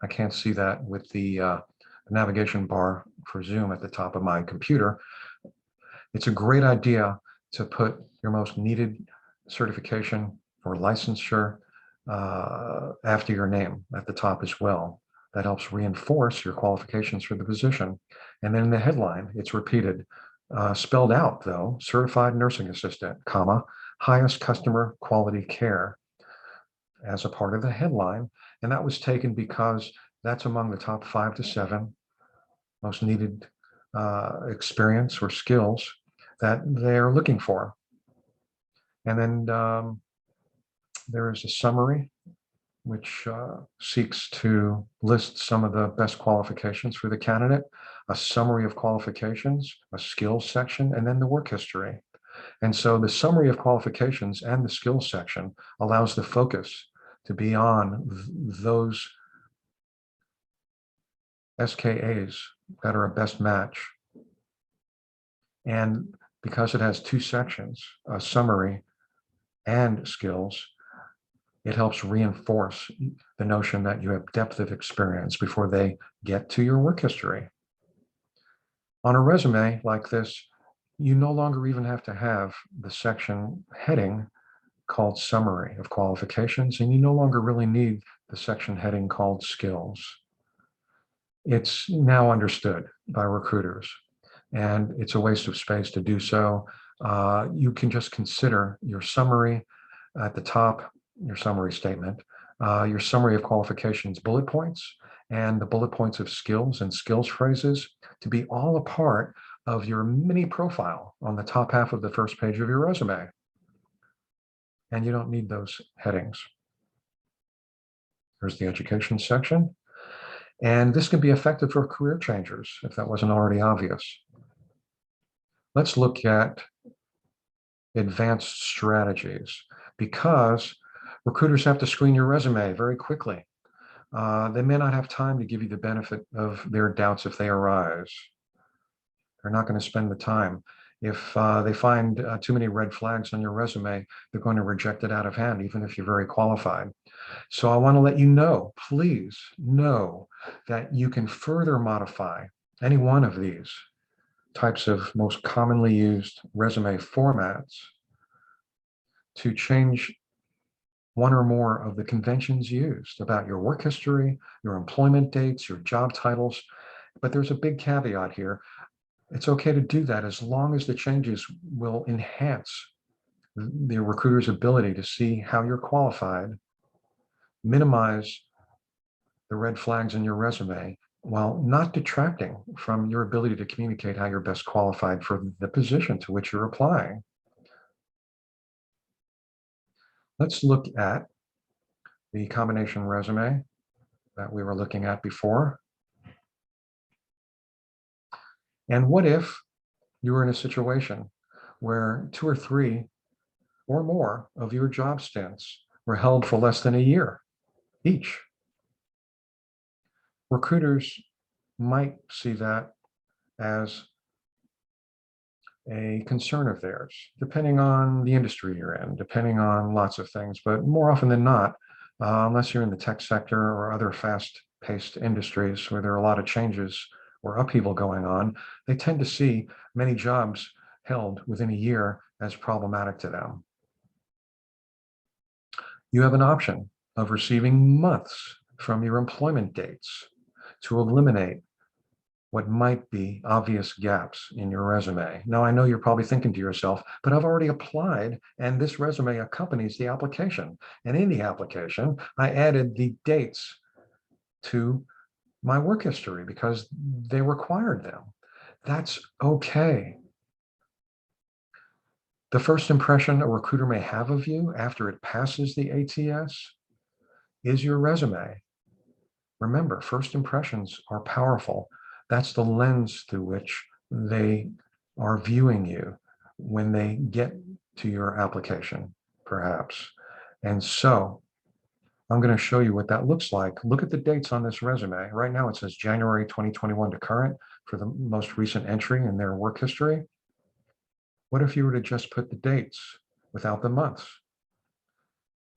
I can't see that with the navigation bar for Zoom at the top of my computer. It's a great idea to put your most needed certification or licensure after your name at the top as well. That helps reinforce your qualifications for the position. And then in the headline, it's repeated, spelled out though, certified nursing assistant, comma, highest customer quality care as a part of the headline. And that was taken because that's among the top 5 to 7 most needed experience or skills that they're looking for. And then there is a summary which seeks to list some of the best qualifications for the candidate, a summary of qualifications, a skills section, and then the work history. And so the summary of qualifications and the skills section allows the focus to be on those SKAs that are a best match. And because it has 2 sections, a summary and skills, it helps reinforce the notion that you have depth of experience before they get to your work history. On a resume like this, you no longer even have to have the section heading called summary of qualifications, and you no longer really need the section heading called skills. It's now understood by recruiters, and it's a waste of space to do so. You can just consider your summary at the top, your summary statement, your summary of qualifications bullet points, and the bullet points of skills and skills phrases to be all a part of your mini profile on the top half of the first page of your resume. And you don't need those headings. Here's the education section. And this can be effective for career changers, if that wasn't already obvious. Let's look at advanced strategies, because recruiters have to screen your resume very quickly. They may not have time to give you the benefit of their doubts if they arise. They're not going to spend the time. If they find too many red flags on your resume, they're going to reject it out of hand, even if you're very qualified. So I want to let you know, please know that you can further modify any one of these types of most commonly used resume formats to change one or more of the conventions used about your work history, your employment dates, your job titles. But there's a big caveat here. It's okay to do that as long as the changes will enhance the recruiter's ability to see how you're qualified, minimize the red flags in your resume, while not detracting from your ability to communicate how you're best qualified for the position to which you're applying. Let's look at the combination resume that we were looking at before. And what if you were in a situation where 2 or 3 or more of your job stints were held for less than a year each? Recruiters might see that as a concern of theirs, depending on the industry you're in, depending on lots of things, but more often than not, unless you're in the tech sector or other fast-paced industries where there are a lot of changes or upheaval going on, they tend to see many jobs held within a year as problematic to them. You have an option of receiving months from your employment dates to eliminate what might be obvious gaps in your resume. Now, I know you're probably thinking to yourself, but I've already applied and this resume accompanies the application. And in the application, I added the dates to my work history because they required them. That's okay. The first impression a recruiter may have of you after it passes the ATS is your resume. Remember, first impressions are powerful. That's the lens through which they are viewing you when they get to your application, perhaps. And so I'm going to show you what that looks like. Look at the dates on this resume. Right now it says January 2021 to current for the most recent entry in their work history. What if you were to just put the dates without the months?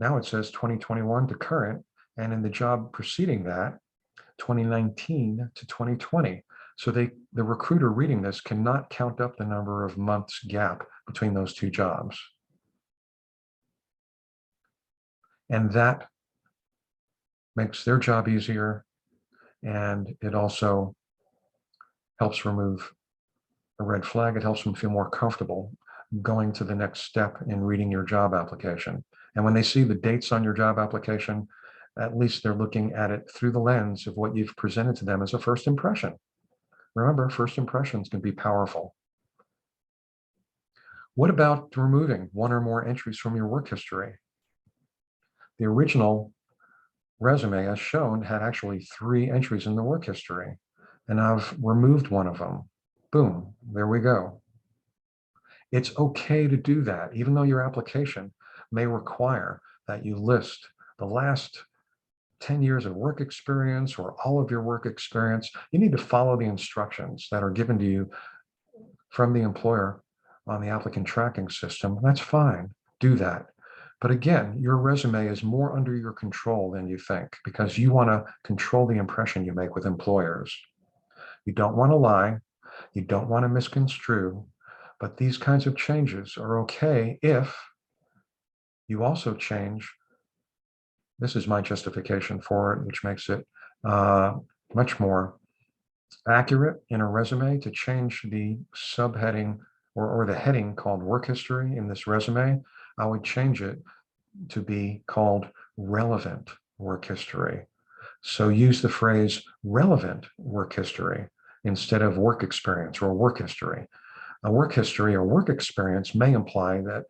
Now it says 2021 to current, and in the job preceding that, 2019 to 2020. So the recruiter reading this cannot count up the number of months gap between those two jobs. And that makes their job easier, and it also helps remove a red flag. It helps them feel more comfortable going to the next step in reading your job application. And when they see the dates on your job application, at least they're looking at it through the lens of what you've presented to them as a first impression. Remember, first impressions can be powerful. What about removing one or more entries from your work history? The original resume, as shown, had actually 3 entries in the work history, and I've removed one of them. Boom, there we go. It's okay to do that, even though your application may require that you list the last 10 years of work experience or all of your work experience. You need to follow the instructions that are given to you from the employer on the applicant tracking system. That's fine, do that. But again, your resume is more under your control than you think because you want to control the impression you make with employers. You don't want to lie, you don't want to misconstrue, but these kinds of changes are okay if you also change. This is my justification for it, which makes it much more accurate in a resume to change the subheading or the heading called work history in this resume. I would change it to be called relevant work history. So use the phrase relevant work history instead of work experience or work history. A work history or work experience may imply that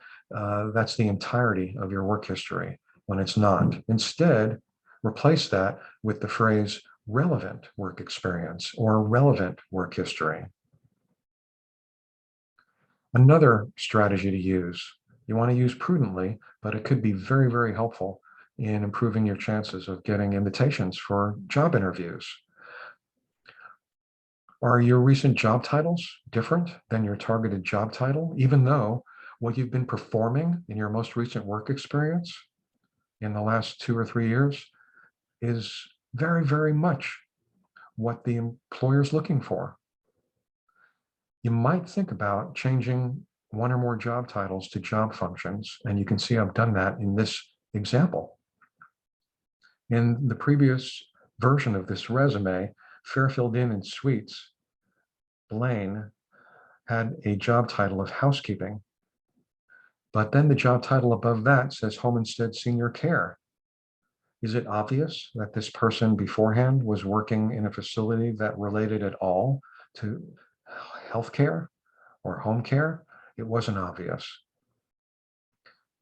that's the entirety of your work history when it's not. Instead, replace that with the phrase relevant work experience or relevant work history. Another strategy to use, you want to use prudently, but it could be very, very helpful in improving your chances of getting invitations for job interviews. Are your recent job titles different than your targeted job title, even though what you've been performing in your most recent work experience in the last 2 or 3 years is very, very much what the employer's looking for? You might think about changing one or more job titles to job functions, and you can see I've done that in this example. In the previous version of this resume, Fairfield Inn & Suites, Blaine, had a job title of housekeeping, but then the job title above that says Homestead Senior Care. Is it obvious that this person beforehand was working in a facility that related at all to healthcare or home care? It wasn't obvious.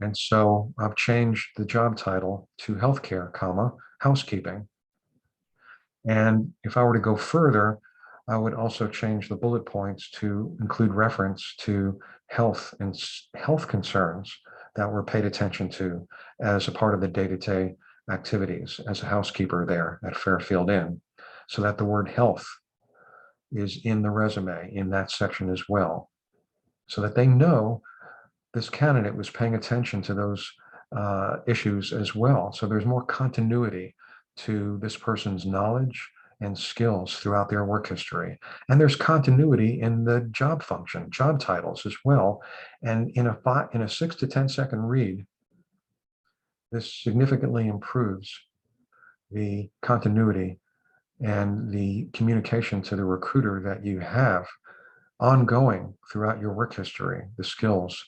And so I've changed the job title to healthcare, housekeeping. And if I were to go further, I would also change the bullet points to include reference to health and health concerns that were paid attention to as a part of the day-to-day activities as a housekeeper there at Fairfield Inn, so that the word health is in the resume in that section as well. so that they know this candidate was paying attention to those issues as well. So there's more continuity to this person's knowledge and skills throughout their work history. And there's continuity in the job function, job titles as well. And in a 6 to 10 second read, this significantly improves the continuity and the communication to the recruiter that you have ongoing throughout your work history, the skills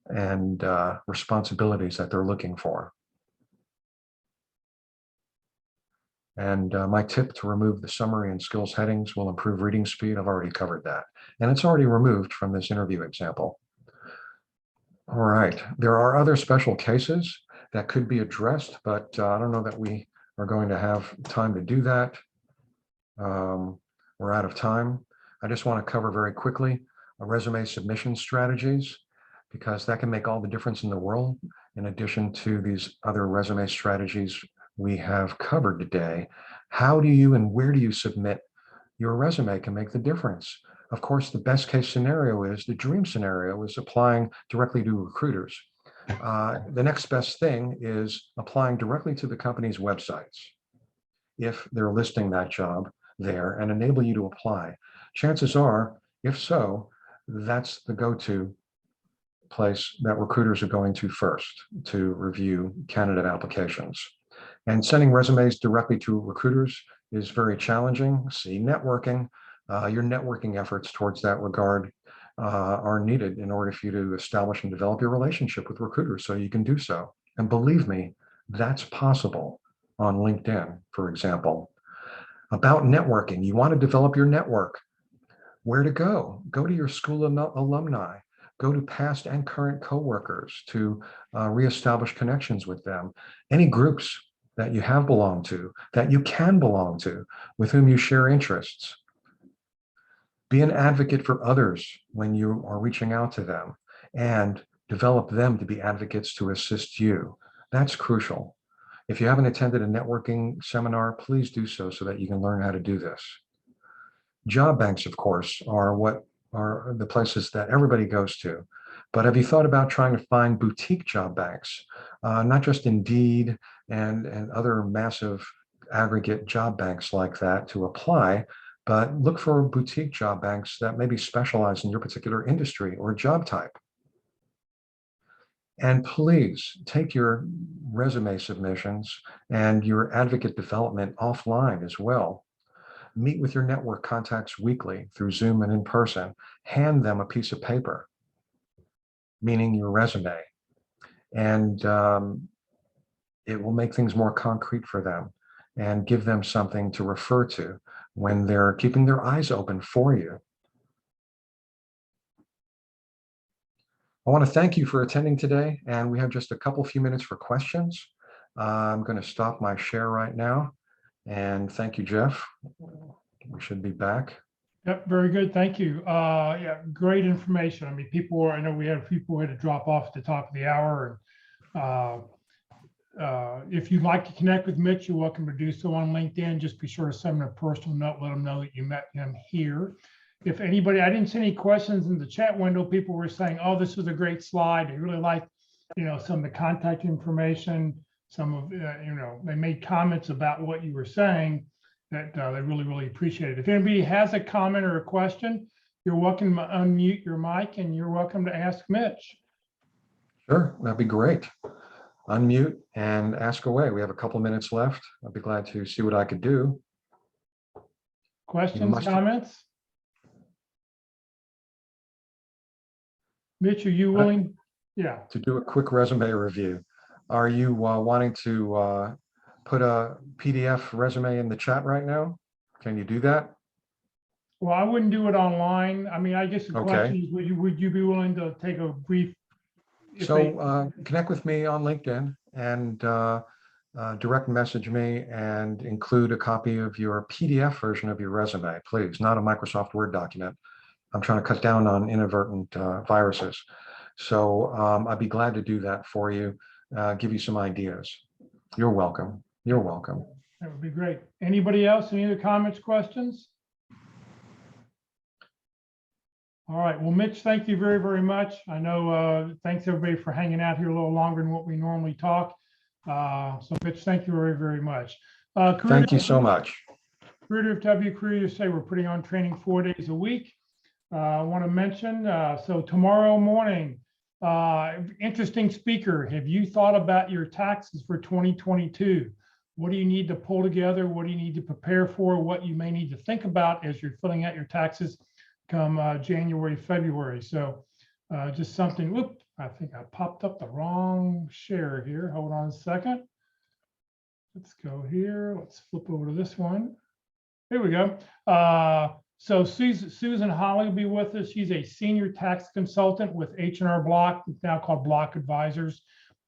and responsibilities that they're looking for. And my tip to remove the summary and skills headings will improve reading speed. I've already covered that. And it's already removed from this interview example. All right, there are other special cases that could be addressed, but I don't know that we are going to have time to do that. We're out of time. I just want to cover very quickly resume submission strategies, because that can make all the difference in the world. In addition to these other resume strategies we have covered today, how do you and where do you submit your resume can make the difference. Of course, the best case scenario is, the dream scenario is applying directly to recruiters. The next best thing is applying directly to the company's websites, if they're listing that job there and enable you to apply. Chances are, if so, that's the go-to place that recruiters are going to first to review candidate applications. And sending resumes directly to recruiters is very challenging. See networking. Your networking efforts towards that regard are needed in order for you to establish and develop your relationship with recruiters, so you can do so. And believe me, that's possible on LinkedIn, for example. About networking, you want to develop your network. Where to go? Go to your school alumni. Go to past and current coworkers to reestablish connections with them. Any groups that you have belonged to, that you can belong to, with whom you share interests. Be an advocate for others when you are reaching out to them, and develop them to be advocates to assist you. That's crucial. If you haven't attended a networking seminar, please do so that you can learn how to do this. Job banks, of course, are the places that everybody goes to. But have you thought about trying to find boutique job banks, not just Indeed and other massive aggregate job banks like that to apply, but look for boutique job banks that maybe specialize in your particular industry or job type. And please take your resume submissions and your advocate development offline as well. Meet with your network contacts weekly through Zoom and in person. Hand them a piece of paper, meaning your resume, and it will make things more concrete for them and give them something to refer to when they're keeping their eyes open for you. I want to thank you for attending today, and we have just a few minutes for questions. I'm going to stop my share right now, and thank you, Jeff. We should be back. Yep, very good. Thank you. Yeah, great information. I mean, I know we had people who had to drop off at the top of the hour. If you'd like to connect with Mitch, you're welcome to do so on LinkedIn. Just be sure to send him a personal note, let him know that you met him here. If anybody, I didn't see any questions in the chat window. People were saying, oh, this was a great slide. They really liked, some of the contact information. Some of, they made comments about what you were saying that they really, really appreciated. If anybody has a comment or a question, you're welcome to unmute your mic and you're welcome to ask Mitch. Sure, that'd be great. Unmute and ask away. We have a couple minutes left. I'd be glad to see what I could do. Questions, comments? Mitch, are you willing? Yeah. To do a quick resume review. Are you wanting to put a PDF resume in the chat right now? Can you do that? Well, I wouldn't do it online. I mean, I guess the question is, would you be willing to take a brief? So connect with me on LinkedIn and direct message me and include a copy of your PDF version of your resume, please, not a Microsoft Word document. I'm trying to cut down on inadvertent viruses. So I'd be glad to do that for you, give you some ideas. You're welcome. You're welcome. That would be great. Anybody else? Any other comments, questions? All right. Well, Mitch, thank you very, very much. I know, thanks everybody for hanging out here a little longer than what we normally talk. So Mitch, thank you very, very much. Thank you so much. Career DFW, Career USA, we're putting on training 4 days a week. I want to mention, so tomorrow morning, interesting speaker. Have you thought about your taxes for 2022? What do you need to pull together? What do you need to prepare for? What you may need to think about as you're filling out your taxes come January, February. So just something, whoop, I think I popped up the wrong share here. Hold on a second. Let's go here. Let's flip over to this one. Here we go. So Susan Holly will be with us. She's a senior tax consultant with H&R Block, now called Block Advisors,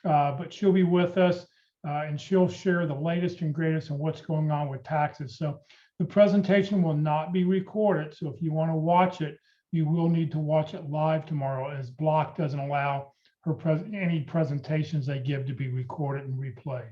but she'll be with us and she'll share the latest and greatest on what's going on with taxes. So the presentation will not be recorded. So if you want to watch it, you will need to watch it live tomorrow, as Block doesn't allow any presentations they give to be recorded and replayed.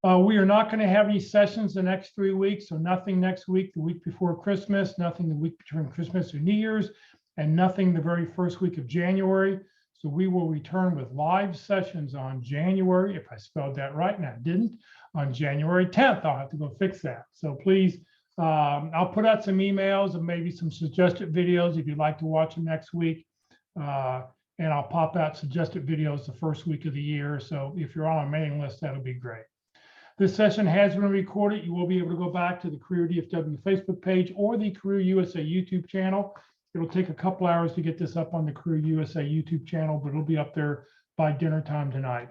We are not going to have any sessions the next 3 weeks, so nothing next week, the week before Christmas, nothing the week between Christmas or New Year's, and nothing the very first week of January. So we will return with live sessions on January, if I spelled that right, and I didn't, on January 10th. I'll have to go fix that. So please, I'll put out some emails and maybe some suggested videos if you'd like to watch them next week. And I'll pop out suggested videos the first week of the year. So if you're on a mailing list, that'll be great. This session has been recorded. You will be able to go back to the Career DFW Facebook page or the Career USA YouTube channel. It'll take a couple hours to get this up on the Career USA YouTube channel, but it'll be up there by dinner time tonight.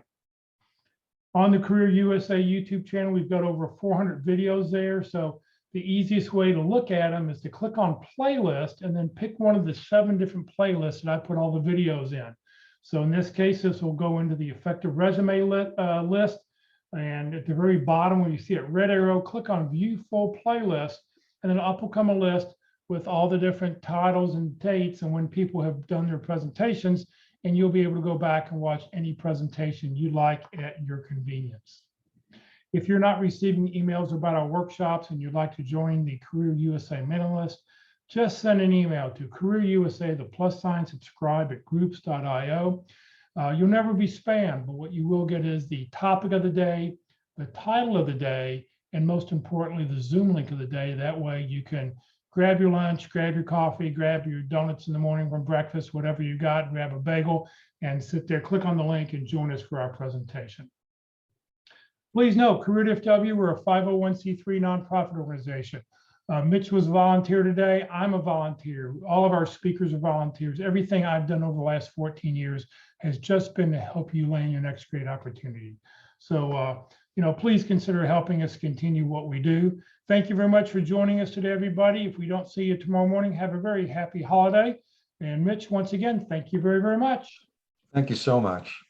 On the Career USA YouTube channel, we've got over 400 videos there. So the easiest way to look at them is to click on playlist and then pick one of the 7 different playlists that I put all the videos in. So in this case, this will go into the effective resume list. And at the very bottom, when you see a red arrow, click on View Full Playlist, and then up will come a list with all the different titles and dates and when people have done their presentations, and you'll be able to go back and watch any presentation you like at your convenience. If you're not receiving emails about our workshops and you'd like to join the Career USA mailing list, just send an email to Career USA, +subscribe at groups.io. You'll never be spammed, but what you will get is the topic of the day, the title of the day, and most importantly, the Zoom link of the day. That way you can grab your lunch, grab your coffee, grab your donuts in the morning from breakfast, whatever you got, grab a bagel and sit there, click on the link and join us for our presentation. Please note, Career DFW, we're a 501c3 nonprofit organization. Mitch was a volunteer today. I'm a volunteer. All of our speakers are volunteers. Everything I've done over the last 14 years has just been to help you land your next great opportunity. So, please consider helping us continue what we do. Thank you very much for joining us today, everybody. If we don't see you tomorrow morning, have a very happy holiday. And Mitch, once again, thank you very, very much. Thank you so much.